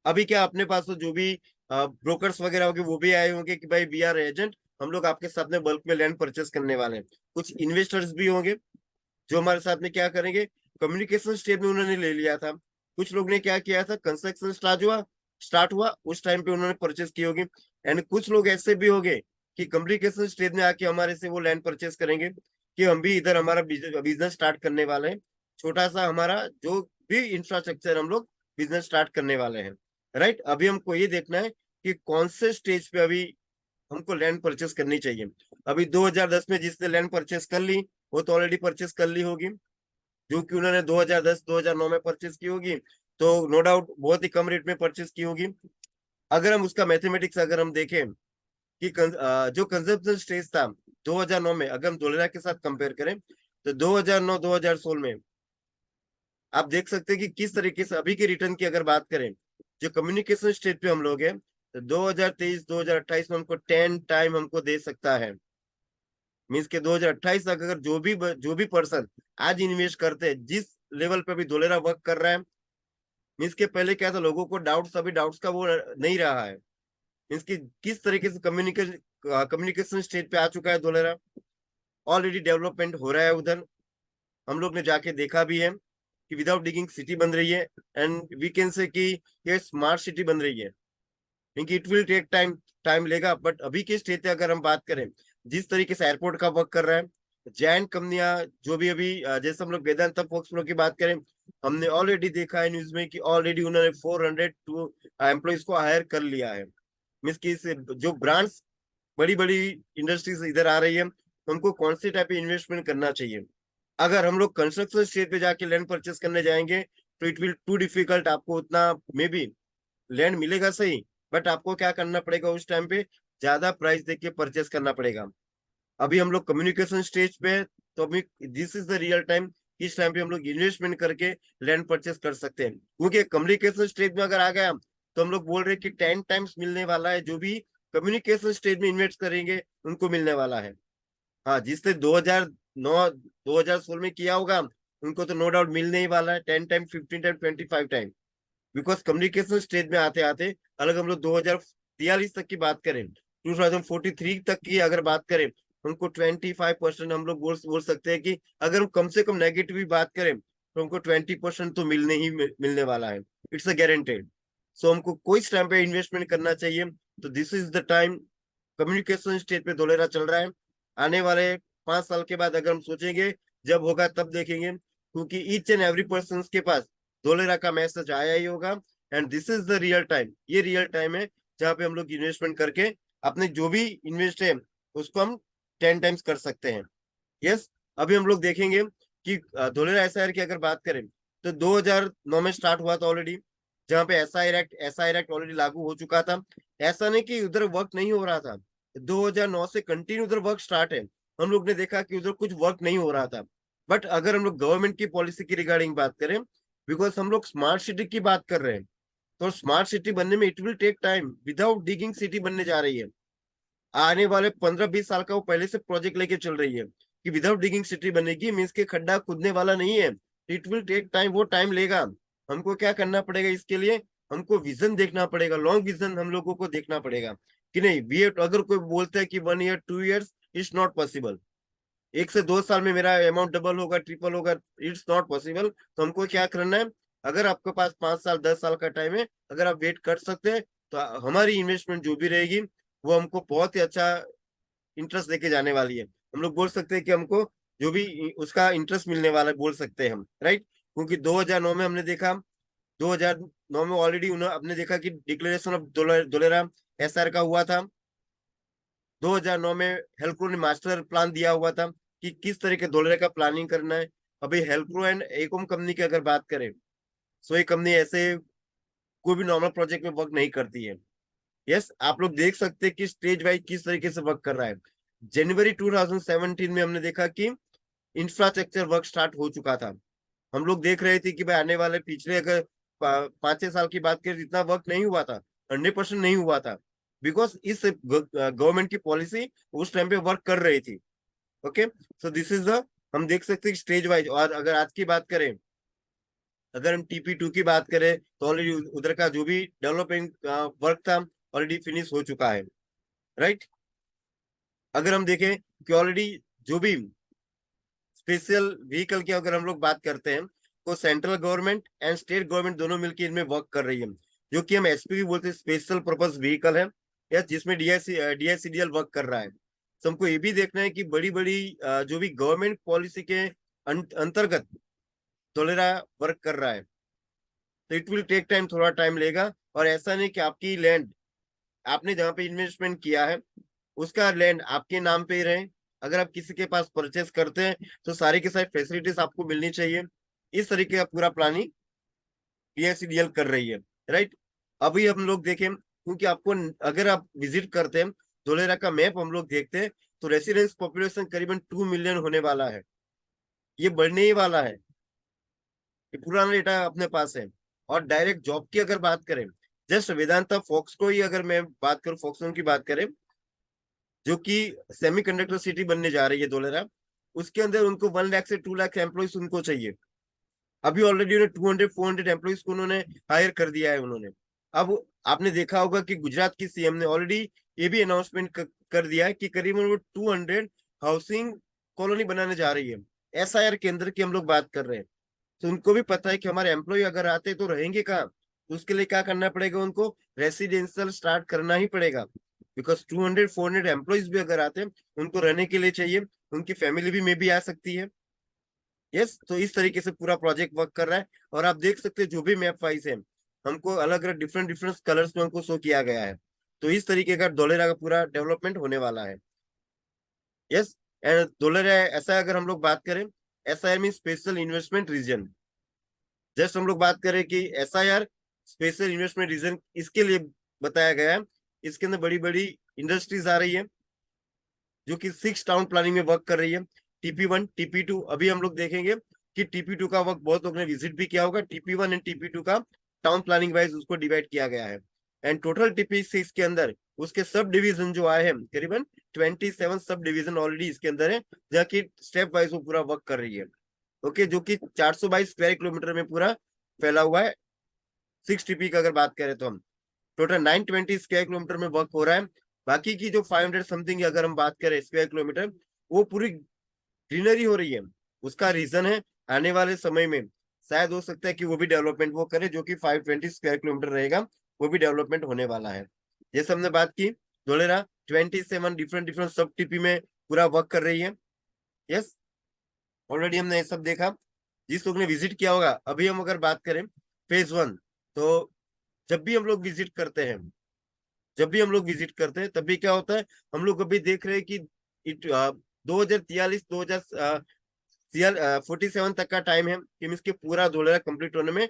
अभी क्या अपने पास तो जो भी ब्रोकर्स वगैरह होंगे वो भी आए होंगे कि भाई वी आर एजेंट, हम लोग आपके साथ में बल्क में लैंड परचेस करने वाले हैं। कुछ इन्वेस्टर्स भी होंगे जो हमारे साथ में क्या करेंगे, कम्युनिकेशन स्टेज में उन्होंने ले लिया था। कुछ लोग ने क्या किया था, कंस्ट्रक्शन स्टार्ट हुआ उस टाइम पे उन्होंने परचेस की होगी। एंड कुछ लोग ऐसे भी होंगे कि कम्युनिकेशन स्टेज में आके हमारे से वो लैंड परचेस करेंगे कि हम भी इधर हमारा बिजनेस स्टार्ट करने वाले हैं, छोटा सा हमारा जो भी इंफ्रास्ट्रक्चर हम लोग बिजनेस स्टार्ट करने वाले हैं। राइट, अभी हमको ये देखना है कि कौन से स्टेज पे अभी हमको लैंड परचेस करनी चाहिए। अभी 2010 में जिसने लैंड परचेस कर ली वो तो ऑलरेडी परचेस कर ली होगी, जो कि उन्होंने 2010-2009 में परचेस की होगी, तो नो डाउट बहुत ही कम रेट में परचेस की होगी। अगर हम उसका मैथमेटिक्स अगर हम देखें कि जो कंजप्शन स्टेज था 2009 में, अगर हम धोलेरा के साथ कंपेयर करें तो 2009-2016 में आप देख सकते हैं कि किस तरीके से अभी के रिटर्न की अगर बात करें, जो कम्युनिकेशन स्टेज पे हम लोग हैं, तो 2023-2028 में हमको 10 टाइम हमको दे सकता है। मीन्स के 2028 तक अगर जो भी पर्सन आज इन्वेस्ट करते हैं, जिस लेवल पे अभी धोलेरा वर्क कर रहा है, मीन्स के पहले क्या था, लोगों को डाउट्स, अभी डाउट्स का वो नहीं रहा है। मीन्स की किस तरीके से कम्युनिकेशन स्टेज पे आ चुका है धोलेरा, ऑलरेडी डेवलपमेंट हो रहा है उधर। हम लोग ने जाके देखा भी है कि विदाउट डिगिंग सिटी बन रही है, एंड वी कैन से कि ये स्मार्ट सिटी बन रही है, क्योंकि इट विल टेक टाइम लेगा। बट अभी के स्टेज पे अगर हम बात करें, जिस तरीके से एयरपोर्ट का वर्क कर रहा है, जैन कंपनियां जो भी अभी जैसे हम लोग वेदांता फोक्स की बात करें, हमने ऑलरेडी देखा है न्यूज में कि ऑलरेडी उन्होंने 400 एम्प्लॉइज को हायर कर लिया है। मीन्स की जो ब्रांड्स बड़ी बड़ी इंडस्ट्रीज इधर आ रही है, उनको कौन से टाइप इन्वेस्टमेंट करना चाहिए। अगर हम लोग कंस्ट्रक्शन स्टेज पे जाके लैंड परचेस करने जाएंगे तो इट विल टू डिफिकल्ट, आपको उतना मे बी लैंड मिलेगा सही, बट आपको क्या करना पड़ेगा, उस टाइम पे ज्यादा प्राइस देके परचेस करना पड़ेगा। अभी हम लोग कम्युनिकेशन स्टेज पे है, तो अभी this is the real time, इस टाइम पे हम लोग इन्वेस्टमेंट करके लैंड परचेस कर सकते हैं। क्योंकि कम्युनिकेशन स्टेज में अगर आ गया तो हम लोग बोल रहे हैं कि 10 टाइम्स मिलने वाला है, जो भी कम्युनिकेशन स्टेज में इन्वेस्ट करेंगे उनको मिलने वाला है। हाँ, जिसने 2009-2016 में किया होगा उनको तो नो डाउट मिलने ही वाला है 10 time, 15 time, 25 time. Because communication stage में आते आते अलग हम लोग 2043 तक की बात करें, 2043 तक की अगर बात करें, हमको 25% हम लोग बोल सकते हैं कि अगर हम कम से कम नेगेटिव भी बात करें तो हमको 20% तो मिलने वाला है, इट्स अ गारंटेड। सो हमको कोई टाइम पे इन्वेस्टमेंट करना चाहिए, तो this is the time. Communication stage पे धोलेरा चल रहा है। आने वाले 5 साल के बाद अगर हम सोचेंगे जब होगा तब देखेंगे, क्योंकि ईच एंड एवरी पर्सन के पास धोलेरा का मैसेज आया ही होगा। And this is the real time, ये रियल टाइम है जहाँ पे हम लोग इन्वेस्टमेंट करके अपने जो भी इन्वेस्ट है उसको हम 10 टाइम्स कर सकते हैं। यस, अभी हम लोग देखेंगे कि धोलेरा एसआईआर की अगर बात करें तो 2009 में स्टार्ट हुआ था ऑलरेडी, जहाँ पे एसआईआर एक्ट ऑलरेडी लागू हो चुका था। ऐसा नहीं कि उधर वर्क नहीं हो रहा था, 2009 से कंटिन्यू उधर वर्क स्टार्ट है। हम लोग ने देखा कि उधर कुछ वर्क नहीं हो रहा था। बट अगर हम लोग गवर्नमेंट की पॉलिसी की रिगार्डिंग बात करें, बिकॉज हम लोग स्मार्ट सिटी की बात कर रहे हैं, तो स्मार्ट सिटी बनने में it will take time, without digging city बनने जा रही है। आने वाले 15-20 साल का वो पहले से प्रोजेक्ट लेके चल रही है कि विदाउट डिगिंग सिटी बनेगी, मीन्स के खड्डा खुदने वाला नहीं है, इट विल टेक टाइम, वो टाइम लेगा। हमको क्या करना पड़ेगा इसके लिए, हमको विजन देखना पड़ेगा, लॉन्ग विजन हम लोगों को देखना पड़ेगा कि नहीं बी अगर कोई बोलता है कि 1 year 2 years, it's not possible. 1 से 2 साल में मेरा अमाउंट डबल होगा, ट्रिपल होगा, इट्स नॉट पॉसिबल। तो हमको क्या करना है, अगर आपके पास 5 साल 10 साल का टाइम है, अगर आप वेट कर सकते हैं तो हमारी इन्वेस्टमेंट जो भी रहेगी वो हमको बहुत ही अच्छा इंटरेस्ट देके जाने वाली है। हम लोग बोल सकते हैं कि हमको जो भी उसका इंटरेस्ट मिलने वाला है बोल सकते हैं हम, राइट। क्योंकि 2009 में हमने देखा, 2009 में ऑलरेडी उन्होंने आपने देखा कि डिक्लेरेशन ऑफ धोलेरा एसआर का हुआ था। 2009 में हेल्प्रो ने मास्टर प्लान दिया हुआ था कि किस तरह के धोलेरा का प्लानिंग करना है। अभी हेल्प्रो एंड एकोम कंपनी की अगर बात करें, सो ये कंपनी ऐसे कोई भी नॉर्मल प्रोजेक्ट में वर्क नहीं करती है। यस, आप लोग देख सकते हैं कि स्टेज वाइज किस तरीके से वर्क कर रहा है। जनवरी 2017 में हमने देखा कि इंफ्रास्ट्रक्चर वर्क स्टार्ट हो चुका था। हम लोग देख रहे थे कि भाई आने वाले पिछले अगर 5-6 साल की बात करें, इतना वर्क नहीं हुआ था, 100% नहीं हुआ था, बिकॉज इस गवर्नमेंट की पॉलिसी उस टाइम पे वर्क कर रही थी। Okay, so this is the, हम देख सकते हैं स्टेज वाइज। और अगर आज की बात करें, अगर हम TP2 की बात करें, तो ऑलरेडी उधर का जो भी डेवलपिंग वर्क था ऑलरेडी फिनिश हो चुका है, राइट। अगर हम देखें कि ऑलरेडी जो भी स्पेशल व्हीकल की अगर हम लोग बात करते हैं, तो central government and state government दोनों मिलकर इनमें वर्क कर रही है, जो कि हम SPV बोलते हैं, स्पेशल पर्पस व्हीकल है, या जिसमें DICDL वर्क कर रहा है। तो हमको ये भी देखना है कि बड़ी बड़ी जो भी गवर्नमेंट पॉलिसी के अंतर्गत धोलेरा वर्क कर रहा है, तो इट विल टेक टाइम, थोड़ा टाइम लेगा। और ऐसा नहीं कि आपकी लैंड, आपने जहाँ पे इन्वेस्टमेंट किया है उसका लैंड आपके नाम पे ही रहे। अगर आप किसी के पास परचेस करते हैं तो सारी की सारी फैसिलिटीज आपको मिलनी चाहिए। इस तरीके का पूरा प्लानिंग DICDL कर रही है, राइट। अभी हम लोग देखें, क्योंकि आपको अगर आप विजिट करते हैं धोलेरा का मैप हम लोग देखते हैं, तो रेसिडेंस पॉपुलेशन करीबन 2 मिलियन होने वाला है। ये बढ़ने ही वाला है, ये पुराना डेटा अपने पास है। और डायरेक्ट जॉब की अगर बात करें, जस्ट वेदांता फॉक्सको ही अगर मैं बात करूं, फॉक्सकॉन की बात करें, जो कि सेमीकंडक्टर सिटी बनने जा रही है धोलेरा, उसके अंदर उनको 1 लाख से 2 लाख एम्प्लॉइज उनको चाहिए। अभी ऑलरेडी उन्हें 200-400 एम्प्लॉइज को उन्होंने हायर कर दिया है उन्होंने। अब आपने देखा होगा कि गुजरात की CM ने ऑलरेडी ये भी अनाउंसमेंट कर दिया है कि करीबन वो 200 हाउसिंग कॉलोनी बनाने जा रही है। SIR केंद्र की हम लोग बात कर रहे हैं, तो उनको भी पता है कि हमारे एम्प्लॉय अगर आते तो रहेंगे कहाँ। तो उसके लिए क्या करना पड़ेगा, उनको रेसिडेंशियल स्टार्ट करना ही पड़ेगा, बिकॉज 200-400 एम्प्लॉयज भी अगर आते हैं उनको रहने के लिए चाहिए, उनकी फैमिली भी मे भी आ सकती है। यस, तो इस तरीके से पूरा प्रोजेक्ट वर्क कर रहा है। और आप देख सकते हैं जो भी मैप वाइज है, हमको अलग अलग डिफरेंट डिफरेंट कलर्स में हमको शो किया गया है। तो इस तरीके का धोलेरा का पूरा डेवलपमेंट होने वाला है। यस, एंड धोलेरा ऐसा अगर हम लोग बात करें, SIR mean special investment region. Just हम लोग बात करें कि SIR स्पेशल इन्वेस्टमेंट रीजन इसके लिए बताया गया है, इसके अंदर बड़ी बड़ी इंडस्ट्रीज आ रही है जो कि 6 टाउन प्लानिंग में वर्क कर रही है। TP1 TP2, अभी हम लोग देखेंगे कि TP2 का वर्क बहुत लोगों ने विजिट भी किया होगा। TP1 एंड TP2 का टाउन प्लानिंग वाइज उसको डिवाइड किया गया है। एंड टोटल TP6 के अंदर उसके सब डिवीजन जो आए हैं, करीबन 27 सब डिवीजन ऑलरेडी इसके अंदर है, जहाँ की स्टेप वाइज वो पूरा वर्क कर रही है। ओके, जो कि 422 स्क्वायर किलोमीटर में पूरा फैला हुआ है। 6 TP का अगर बात करें तो हम टोटल 920 स्क्वायर किलोमीटर में वर्क हो रहा है। बाकी की जो 500 समथिंग अगर हम बात करें स्क्वायर किलोमीटर, वो पूरी ग्रीनरी हो रही है। उसका रीजन है आने वाले समय में शायद हो सकता है कि वो भी डेवलपमेंट वो करे, जो कि 520 स्क्वायर किलोमीटर रहेगा, वो भी डेवलपमेंट होने वाला है। जैसे हमने बात की, धोलेरा 27 डिफरेंट डिफरेंट सब TP में पूरा वर्क कर रही है। यस, ऑलरेडी हमने ये सब देखा, जिस लोग ने विजिट किया होगा। अभी हम अगर बात करें फेज 1, तो जब भी हम लोग विजिट करते हैं, तब भी क्या होता है, हम लोग अभी देख रहे हैं कि 2043 47 तक का टाइम है कि इसके पूरा धोलेरा कंप्लीट होने में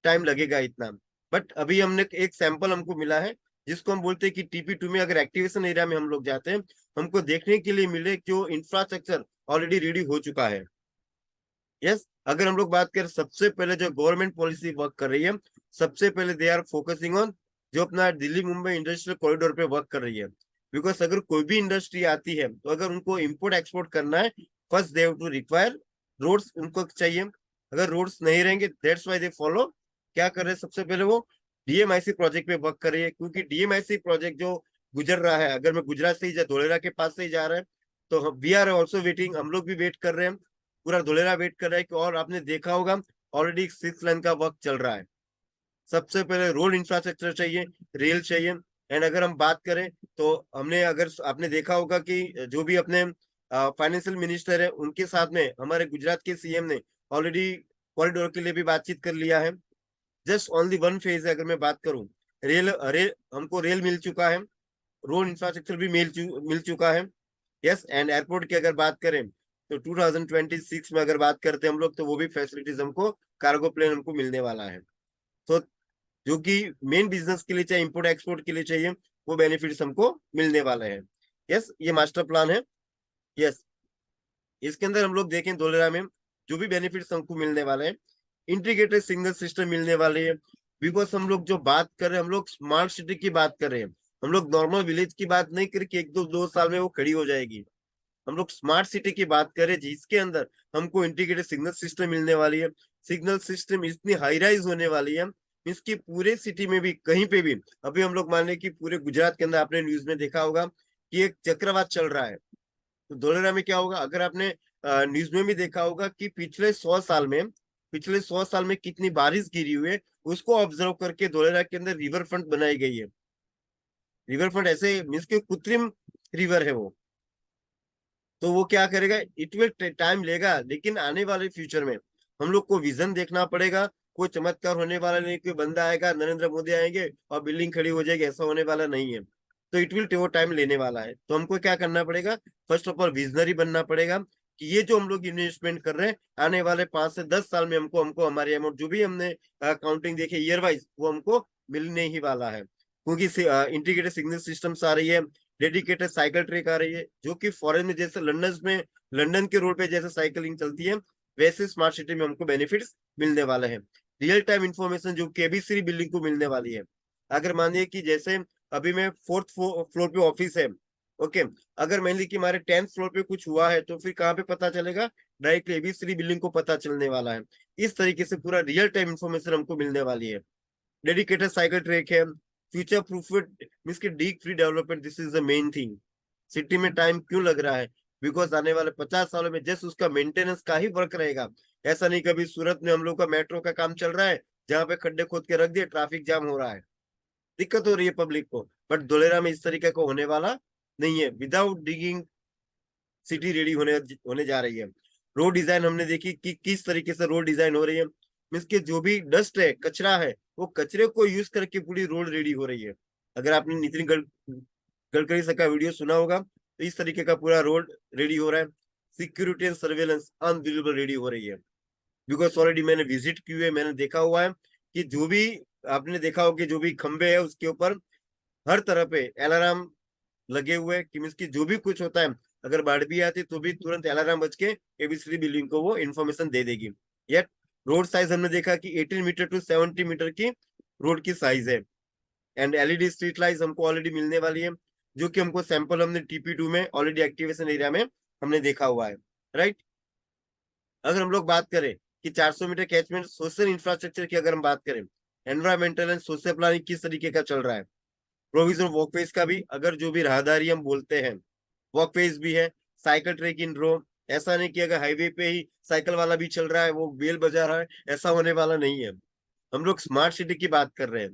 टाइम लगेगा इतना। बट अभी हमने एक सैंपल हमको मिला है, जिसको हम बोलते हैं कि TP2 में अगर एक्टिवेशन एरिया में हम लोग जाते हैं, हमको देखने के लिए मिले जो इंफ्रास्ट्रक्चर ऑलरेडी रेडी हो चुका है। यस, अगर हम लोग बात करें सबसे पहले जो गवर्नमेंट पॉलिसी वर्क कर रही है, सबसे पहले दे आर फोकसिंग ऑन जो अपना दिल्ली मुंबई इंडस्ट्रियल कॉरिडोर पे वर्क कर रही है। बिकॉज अगर कोई भी इंडस्ट्री आती है तो अगर उनको इंपोर्ट एक्सपोर्ट करना है, first they have to require roads, उनको चाहिए। अगर रोड्स नहीं रहेंगे, दैट्स व्हाई दे फॉलो क्या कर रहे हैं, सबसे पहले वो DMIC प्रोजेक्ट पे वर्क कर रही है। क्योंकि DMIC प्रोजेक्ट जो गुजर रहा है, अगर मैं गुजरात से ही धोलेरा के पास से ही जा रहा है, तो वी आर ऑल्सो वेटिंग, हम लोग भी वेट कर रहे हैं, पूरा धोलेरा वेट कर रहा है कि, और आपने देखा होगा ऑलरेडी 6 लाइन का वर्क चल रहा है। सबसे पहले रोड इंफ्रास्ट्रक्चर चाहिए, रेल चाहिए, एंड अगर हम बात करें तो हमने, अगर आपने देखा होगा कि जो भी अपने फाइनेंशियल मिनिस्टर है उनके साथ में हमारे गुजरात के सीएम ने ऑलरेडी कॉरिडोर के लिए भी बातचीत कर लिया है। जस्ट ओनली वन फेज है, अगर मैं बात करूं, रेल हमको रेल मिल चुका है, रोड इंफ्रास्ट्रक्चर भी मिल चुका है। यस, एंड एयरपोर्ट की अगर बात करें तो 2026 में अगर बात करते हैं हम लोग, तो वो भी फैसिलिटीज हमको, कार्गो प्लेन हमको मिलने वाला है। तो जो कि मेन बिजनेस के लिए चाहे इंपोर्ट एक्सपोर्ट के लिए चाहिए, वो बेनिफिट्स हमको मिलने वाले हैं। यस, ये मास्टर प्लान है। यस, इसके अंदर हम लोग देखें धोलेरा में जो भी बेनिफिट्स हमको मिलने वाले हैं, इंटीग्रेटेड सिग्नल सिस्टम मिलने वाले हैं। बिकॉज हम लोग जो बात कर रहे हैं, हम लोग स्मार्ट सिटी की बात कर रहे हैं, हम लोग नॉर्मल विलेज की बात नहीं करके एक दो साल में वो खड़ी हो जाएगी। हम लोग स्मार्ट सिटी की बात करें जिसके अंदर हमको इंटीग्रेटेड सिग्नल सिस्टम मिलने वाली है। सिग्नल सिस्टम इतनी हाई राइज होने वाली है, इसकी पूरे सिटी में भी कहीं पे भी, अभी हम लोग मान लें कि पूरे गुजरात के अंदर आपने न्यूज में देखा होगा कि एक चक्रवात चल रहा है। तो धोलेरा में क्या होगा, अगर आपने न्यूज में भी देखा होगा कि पिछले 100 साल में कितनी बारिश गिरी हुई है, उसको ऑब्जर्व करके धोलेरा के अंदर रिवर फ्रंट बनाई गई है। रिवर फ्रंट ऐसे मीन्स के कृत्रिम रिवर है वो। तो वो क्या करेगा, इट विल टाइम लेगा, लेकिन आने वाले फ्यूचर में हम लोग को विजन देखना पड़ेगा। कोई चमत्कार होने वाला नहीं, कोई बंदा आएगा, नरेंद्र मोदी आएंगे और बिल्डिंग खड़ी हो जाएगी, ऐसा होने वाला नहीं है। तो इट विल वो टाइम लेने वाला है। तो हमको क्या करना पड़ेगा, फर्स्ट ऑफ ऑल विजनरी बनना पड़ेगा कि ये जो हम लोग इन्वेस्टमेंट कर रहे हैं, आने वाले 5 से 10 साल में हमको हमको हमारे अमाउंट जो भी हमने काउंटिंग देखे ईयर वाइज, वो हमको मिलने ही वाला है। क्योंकि इंटीग्रेटेड सिग्नल सिस्टम्स आ रही है, डेडिकेटेड साइकिल ट्रैक आ रही है, जो कि फॉरेन में जैसे लंदन के रोड पे जैसे साइकिलिंग चलती है, वैसे स्मार्ट सिटी में हमको बेनिफिट्स मिलने वाले हैं। रियल टाइम इंफॉर्मेशन जो केबीसी बिल्डिंग को मिलने वाली है। अगर मानिए कि जैसे अभी मैं 4th फ्लोर पे ऑफिस है, ओके, अगर मान ली कि हमारे 10th फ्लोर पे कुछ हुआ है, तो फिर कहाँ पे पता चलेगा, डायरेक्ट एबीसी बिल्डिंग को पता चलने वाला है। इस तरीके से पूरा रियल टाइम इंफॉर्मेशन हमको मिलने वाली है। डेडिकेटेड साइकिल ट्रैक है, फ्यूचर प्रूफ मीन्स की D free development, this is the main thing. City में टाइम क्यों लग रहा है, बिकॉज आने वाले 50 सालों में जस्ट उसका मेंटेनेंस का ही वर्क रहेगा। ऐसा नहीं कभी सूरत में हम लोग का मेट्रो का काम चल रहा है, जहाँ पे खड्डे खोद के रख दिए, ट्रैफिक जाम हो रहा है, दिक्कत हो रही है पब्लिक को। बट धोलेरा में इस तरीके को होने वाला नहीं है। विदाउट डिगिंग सिटी रेडी होने जा रही है। रोड डिजाइन हमने देखी कि किस तरीके से रोड डिजाइन हो रही है, मीन्स के जो भी डस्ट है, कचरा है, वो कचरे को यूज करके पूरी रोड रेडी हो रही है। अगर आपने नितिन गडकरी सर का वीडियो सुना होगा, तो इस तरीके का पूरा रोड रेडी हो रहा है। Security and surveillance unbelievable ready हो रही है। बिकॉज ऑलरेडी मैंने विजिट की है, मैंने देखा हुआ है कि जो भी आपने देखा होगा कि जो भी खंबे है उसके ऊपर हर तरह पे अलार्म लगे हुए हैं, कि मीन्स की जो भी कुछ होता है, अगर बाढ़ भी आती तो भी तुरंत अलार्म बज के एबीसी बिल्डिंग को वो इन्फॉर्मेशन दे देगी। यट रोड साइज हमने देखा कि 18 मीटर टू 70 मीटर की रोड की साइज है। एंड एलईडी स्ट्रीट लाइट हमको ऑलरेडी मिलने वाली है, जो कि हमको सैंपल हमने TP2 में ऑलरेडी एक्टिवेशन एरिया में हमने देखा हुआ है। राइट, अगर हम लोग बात करें कि 400 मीटर कैचमेंट सोशल इंफ्रास्ट्रक्चर की अगर हम बात करें, एनवायरमेंटल एंड सोशल प्लानिंग किस तरीके का चल रहा है, प्रोविजन वॉकवेज का भी, अगर जो भी राहदारी हम बोलते हैं, वॉकवेज भी है, साइकिल ट्रैक इन रो। ऐसा नहीं कि अगर हाईवे पे ही साइकिल वाला भी चल रहा है, वो बेल बजा रहा है, ऐसा होने वाला नहीं है। हम लोग स्मार्ट सिटी की बात कर रहे हैं,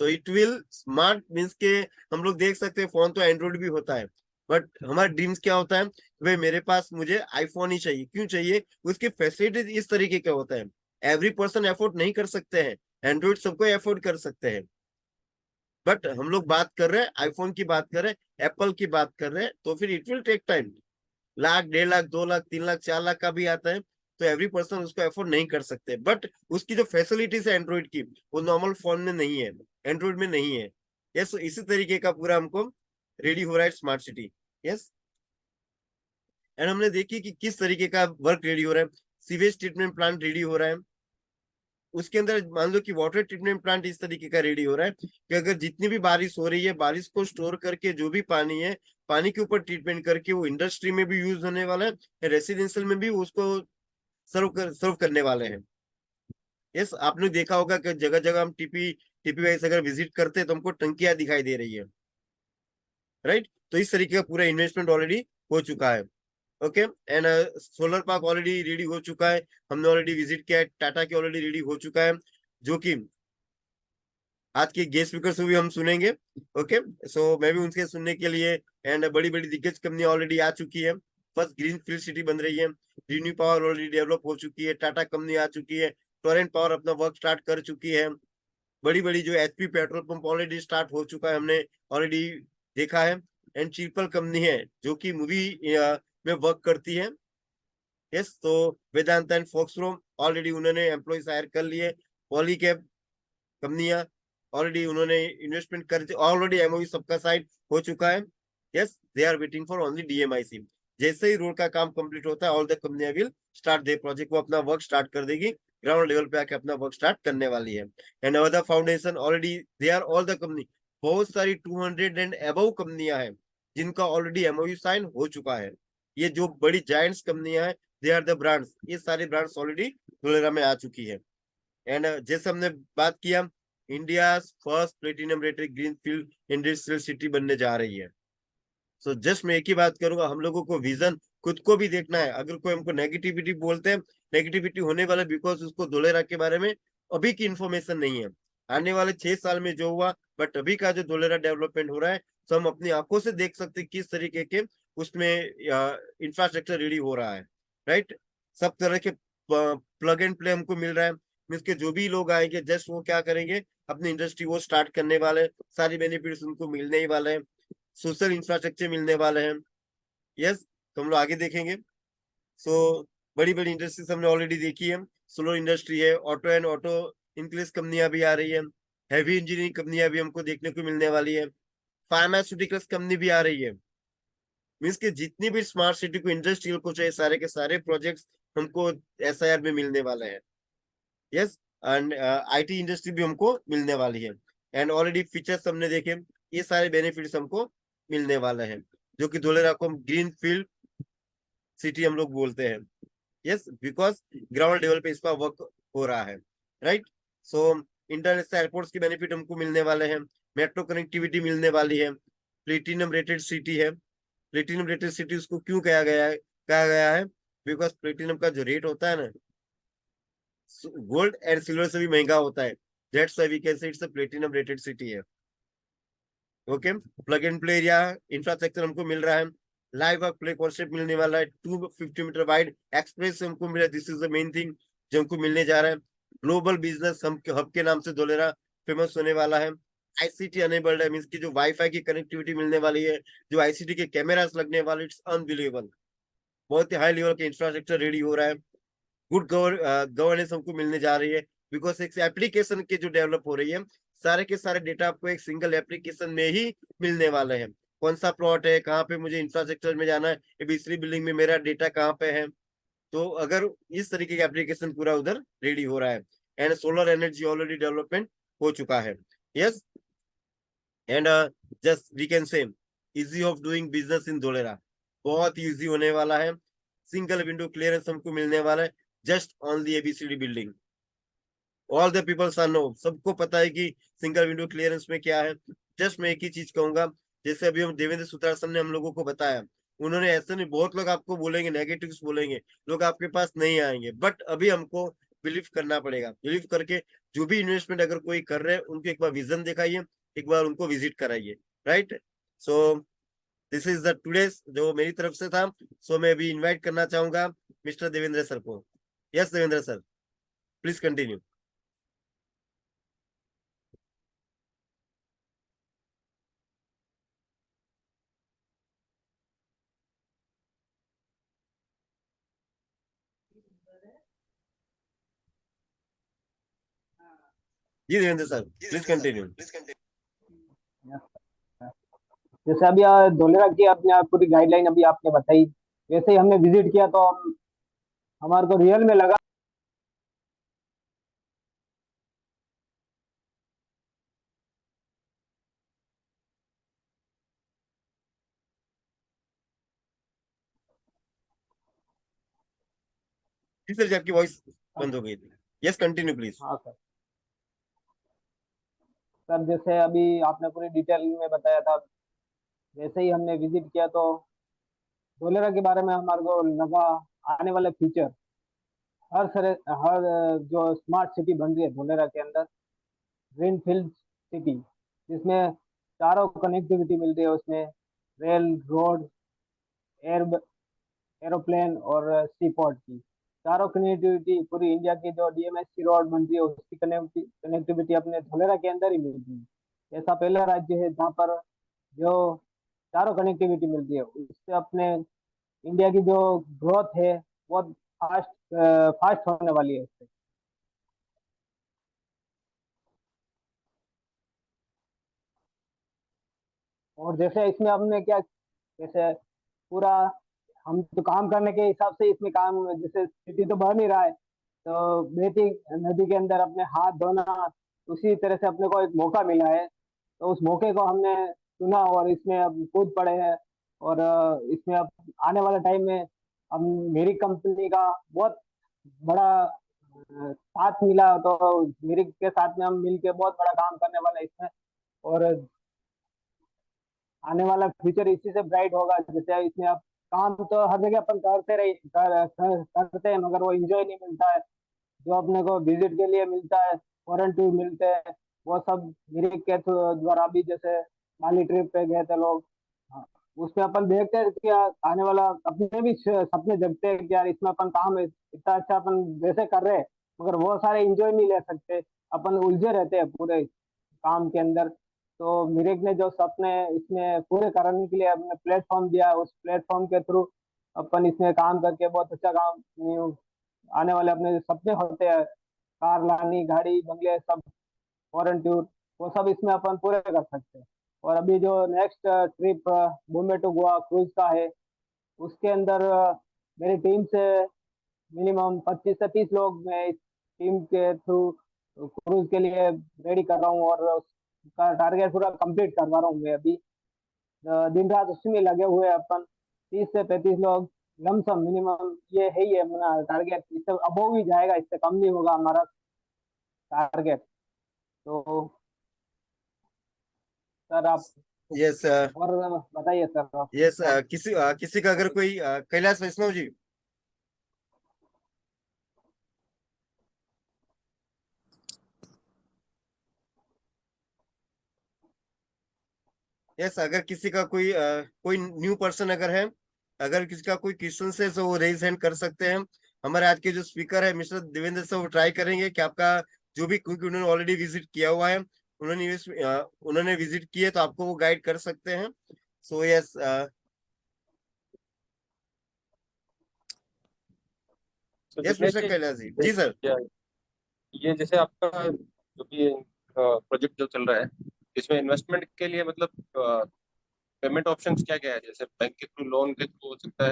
तो इट विल स्मार्ट मीन्स के हम लोग देख सकते हैं, फोन तो एंड्रॉइड भी होता है, बट हमारा ड्रीम्स क्या होता है, भाई मेरे पास मुझे आईफोन ही चाहिए। क्यों चाहिए, उसके फैसिलिटीज इस तरीके का होता है। एवरी पर्सन एफोर्ड नहीं कर सकते हैं, एंड्रॉइड सबको एफोर्ड कर सकते हैं, बट हम लोग बात कर रहे हैं आईफोन की बात कर रहे हैं, एप्पल की बात कर रहे हैं, तो फिर it will take time. Lakh, 1.5 lakh, 2 lakh, 3 lakh, 4 lakh का भी आता है, तो एवरी पर्सन उसको एफोर्ड नहीं कर सकते। बट उसकी जो फैसिलिटीज है एंड्रॉइड की, वो नॉर्मल फोन में नहीं है, एंड्रॉइड में नहीं है। यस, इसी तरीके का पूरा हमको रेडी हो रहा है स्मार्ट सिटी। यस, एंड हमने देखी कि किस तरीके का वर्क रेडी हो रहा है। सीवेज ट्रीटमेंट प्लांट रेडी हो रहा है, उसके अंदर मान लो कि वाटर ट्रीटमेंट प्लांट इस तरीके का रेडी हो रहा है कि अगर जितनी भी बारिश हो रही है, बारिश को स्टोर करके जो भी पानी है, पानी के ऊपर ट्रीटमेंट करके वो इंडस्ट्री में भी यूज होने वाला है, रेसिडेंशियल में भी उसको सर्व करने वाले हैं। यस, आपने देखा होगा कि जगह जगह हम टीपी वाइज अगर विजिट करते हैं तो हमको टंकियां दिखाई दे रही है। राइट, तो इस तरीके का पूरा इन्वेस्टमेंट ऑलरेडी हो चुका है। Okay, and solar park already ready हो चुका है, हमने ऑलरेडी विजिट किया है, टाटा की ऑलरेडी रेडी हो चुका है, जो कि आज के गेस्ट स्पीकर से भी हम सुनेंगे। ओके, सो मैं भी उनसे सुनने के लिए, एंड बड़ी बड़ी दिग्गज कंपनियां ऑलरेडी आ चुकी है। फर्स्ट ग्रीन फील्ड सिटी बन रही है, रिन्यू पावर ऑलरेडी डेवलप हो चुकी है, टाटा कंपनी आ चुकी है, टोरेंट पावर अपना वर्क स्टार्ट कर चुकी है, बड़ी बड़ी जो HP petrol pump already start हो चुका है, हमने ऑलरेडी देखा है। एंड चिल्पल कंपनी है जो कि मूवी में वर्क करती है। यस, तो वेदांत एंड फॉक्सरोम ऑलरेडी उन्होंने एम्प्लॉइज हायर कर लिए। पॉलीकैब कंपनियां ऑलरेडी उन्होंने इन्वेस्टमेंट कर, ऑलरेडी एमओयू सबका साइन हो चुका है। Yes, they are waiting for only DMIC. जैसे ही रोड का काम कंप्लीट होता है, ऑल द कंपनियां विल स्टार्ट दे प्रोजेक्ट, वो अपना वर्क स्टार्ट कर देगी, ग्राउंड लेवल पे आके अपना वर्क स्टार्ट करने वाली है। And other foundation already they are all the company, बहुत सारी 200 एंड अबव कंपनियां हैं जिनका ऑलरेडी एमओयू साइन हो चुका है। ये जो बड़ी जायंट्स कंपनियां हैं, दे आर द ब्रांड्स, ये सारी ब्रांड्स ऑलरेडी धुलेरा में आ चुकी है। एंड जैसे हमने बात किया, India first platinum rated green field industrial city बनने जा रही है। सो जस्ट मैं एक ही बात करूंगा, हम लोगों को विजन खुद को भी देखना है। अगर कोई हमको नेगेटिविटी बोलते हैं, नेगेटिविटी होने वाला बिकॉज उसको धोलेरा के बारे में अभी की इंफॉर्मेशन नहीं है। आने वाले 6 साल में जो हुआ, बट अभी का जो धोलेरा डेवलपमेंट हो रहा है, तो हम अपनी आंखों से देख सकते हैं किस तरीके के उसमें इंफ्रास्ट्रक्चर रेडी हो रहा है। राइट, सब तरह के प्लग एंड प्ले हमको मिल रहा है। मीन्स के जो भी लोग आएंगे, जस्ट वो क्या करेंगे, अपनी इंडस्ट्री वो स्टार्ट करने वाले, सारी बेनिफिट्स उनको मिलने ही वाले हैं, सोशल इंफ्रास्ट्रक्चर मिलने वाले हैं। यस, तो हम लोग आगे देखेंगे। सो बड़ी बड़ी इंडस्ट्रीज हमने ऑलरेडी देखी है, सोलर इंडस्ट्री है, ऑटो एंड ऑटो इंक्रीज कंपनियां भी आ रही है, हैवी इंजीनियरिंग कंपनियां भी हमको देखने को मिलने वाली है, फार्मास्यूटिकल्स कंपनी भी आ रही है। मीन्स के जितनी भी स्मार्ट सिटी को इंडस्ट्रियल को चाहिए, सारे के सारे प्रोजेक्ट्स हमको एसआईआर में मिलने वाले हैं। यस, एंड आईटी इंडस्ट्री भी हमको मिलने वाली है। एंड ऑलरेडी फीचर्स हमने देखे, ये सारे बेनिफिट्स हमको मिलने वाले हैं, जो कि धोलेरा को ग्रीन फील्ड सिटी हम लोग बोलते हैं। यस, बिकॉज ग्राउंड लेवल पे इसका वर्क हो रहा है। राइट, सो इंटरनेशनल एयरपोर्ट्स के बेनिफिट हमको मिलने वाले हैं, मेट्रो कनेक्टिविटी मिलने वाली है, प्लेटिनम रेटेड सिटी है। प्लेटिनम रेटेड सिटी उसको क्यों कहा गया है बिकॉज प्लेटिनम का जो रेट होता है ना, गोल्ड एंड सिल्वर से भी महंगा होता है। That's why we can say it's a platinum rated city है। Okay, plug and play area infrastructure हमको मिल रहा है, लाइव वर्क प्ले कॉन्सेप्ट मिलने वाला है, 250 मीटर वाइड एक्सप्रेस हमको मिला, this is the main thing जो हमको मिलने जा रहा है। ग्लोबल बिजनेस हम हब के नाम से धोलेरा फेमस होने वाला है। आईसीटी अनेबल्ड है, मींस की जो वाईफाई की कनेक्टिविटी मिलने वाली है, जो आईसीटी के कैमरास लगने वाले, इट्स अनबिलीवेबल। बहुत ही हाई लेवल के इंफ्रास्ट्रक्चर रेडी हो रहा है, गुड गवर्नेंस हमको मिलने जा रही है, बिकॉज एक एप्लीकेशन के जो डेवलप हो रही है, सारे के सारे डेटा आपको एक सिंगल एप्लीकेशन में ही मिलने वाले हैं। कौन सा प्लॉट है, कहाँ पे मुझे इंफ्रास्ट्रक्चर में जाना है, एबीसी बिल्डिंग में मेरा डेटा कहाँ पे है। तो अगर इस तरीके का एप्लीकेशन पूरा उधर रेडी हो रहा है। And solar energy already development हो चुका है। Yes, and just we can say easy of doing business in Dholera, बहुत ही इजी होने वाला है। सिंगल विंडो क्लियरेंस हमको मिलने वाला है, just on the ABCD building. All the peoples are know, सबको पता है कि सिंगल विंडो क्लियरेंस में क्या है। जस्ट मैं एक ही चीज कहूंगा, जैसे अभी हम देवेंद्र सुतारसन ने हम लोगों को बताया, उन्होंने ऐसे नहीं, बहुत लोग आपको बोलेंगे, नेगेटिव्स बोलेंगे, लोग आपके पास नहीं आएंगे, बट अभी हमको बिलीव करना पड़ेगा। बिलीव करके जो भी इन्वेस्टमेंट अगर कोई कर रहे हैं, उनको एक बार विजन दिखाइए, एक बार उनको विजिट कराइए। Right, so this is the today's जो मेरी तरफ से था। सो मैं अभी इन्वाइट करना चाहूंगा मिस्टर देवेंद्र सर को। Yes Devendra sir, please continue. जी देवेंद्र सर, प्लीज कंटिन्यू। जैसे अभी धोलेरा की आपने पूरी गाइडलाइन अभी आपने बताई, वैसे ही हमने विजिट किया तो हमारे को रियल में लगा जी सर जी, आपकी वॉइस बंद हो गई थी। Yes continue please. हाँ सर। सर जैसे अभी आपने पूरी डिटेल में बताया था, जैसे ही हमने विजिट किया तो धोलेरा के बारे में हमारे को लगा आने वाले फ्यूचर हर जो स्मार्ट सिटी बन रही है धोलेरा के अंदर, ग्रीन फील्ड सिटी, जिसमें चारों कनेक्टिविटी मिलती है उसमें, रेल, रोड, एयर, एरोप्लेन और सी पोर्ट की चारों कनेक्टिविटी पूरी इंडिया की जो डीएमएससी रोड बनती है उसकी कनेक्टिविटी अपने धोलेरा के अंदर ही मिलती है। ऐसा पहला राज्य है जहाँ पर जो चारों कनेक्टिविटी मिलती है। उससे अपने इंडिया की जो ग्रोथ है बहुत फास्ट फास्ट होने वाली है इससे। और जैसे इसमें हमने क्या, जैसे पूरा हम तो काम करने के हिसाब से इसमें काम, जैसे सिटी तो बन ही रहा है, तो बेटी नदी के अंदर अपने हाथ धोना, उसी तरह से अपने को एक मौका मिला है, तो उस मौके को हमने चुना और इसमें अब कूद पड़े हैं। और इसमें अब आने वाले टाइम में हम, मेरी कंपनी का बहुत बड़ा साथ मिला, तो मेरी के साथ में हम मिलके बहुत बड़ा काम करने वाले हैं इसमें। और आने वाला फ्यूचर इसी से ब्राइट होगा। जैसे इसमें अब काम तो हर जगह अपन करते हैं, मगर वो एंजॉय नहीं मिलता है जो अपने को विजिट के लिए मिलता है, फॉरेन टूर मिलते हैं, वो सब मेरे के द्वारा भी, जैसे माली ट्रिप पे गए थे लोग। हाँ, उसमें अपन देखते हैं कि आने वाला अपने भी सपने जगते हैं कि यार इसमें अपन काम इतना अच्छा अपन वैसे कर रहे हैं, मगर वो सारे एंजॉय नहीं ले सकते, अपन उलझे रहते हैं पूरे काम के अंदर। तो मिरिक ने जो सपने इसमें पूरे करने के लिए अपने प्लेटफॉर्म दिया, उस प्लेटफॉर्म के थ्रू अपन इसमें काम करके बहुत अच्छा काम, आने वाले अपने जो सपने होते हैं, कार लानी, गाड़ी, बंगले, सब फॉरेन टूर, वो सब इसमें अपन पूरे कर सकते हैं। और अभी जो next trip Bombay to Goa cruise का है, उसके अंदर मेरी टीम से मिनिमम 25 से 30 लोग मैं इस टीम के थ्रू क्रूज के लिए रेडी कर रहा हूँ, और उसका टारगेट पूरा कंप्लीट करवा रहा हूँ मैं अभी। दिन रात उसी में लगे हुए हैं अपन, 30 से 35 लोग लमसम मिनिमम, ये है ही है अपना टारगेट। इससे अबोव ही जाएगा, इससे कम नहीं होगा हमारा टारगेट। तो सर आप यस और बताइए सर आप। यस किसी का अगर कोई कैलाश वैष्णव जी, यस अगर किसी का कोई न्यू पर्सन अगर है, अगर किसी का कोई क्वेश्चन है तो वो रेज हैंड कर सकते हैं। हमारे आज के जो स्पीकर है मिस्टर देवेंद्र से, वो ट्राई करेंगे कि आपका जो भी, क्योंकि उन्होंने ऑलरेडी विजिट किया हुआ है, उन्होंने विजिट किए तो आपको वो गाइड कर सकते हैं। सो यस तो यस दिनेश मिस्टर जी, कैलाश जी, जी सर। ये जैसे आपका जो भी प्रोजेक्ट जो चल रहा है, इसमें इन्वेस्टमेंट के लिए मतलब पेमेंट ऑप्शंस क्या क्या है? जैसे बैंक के थ्रू, लोन के थ्रू हो सकता है,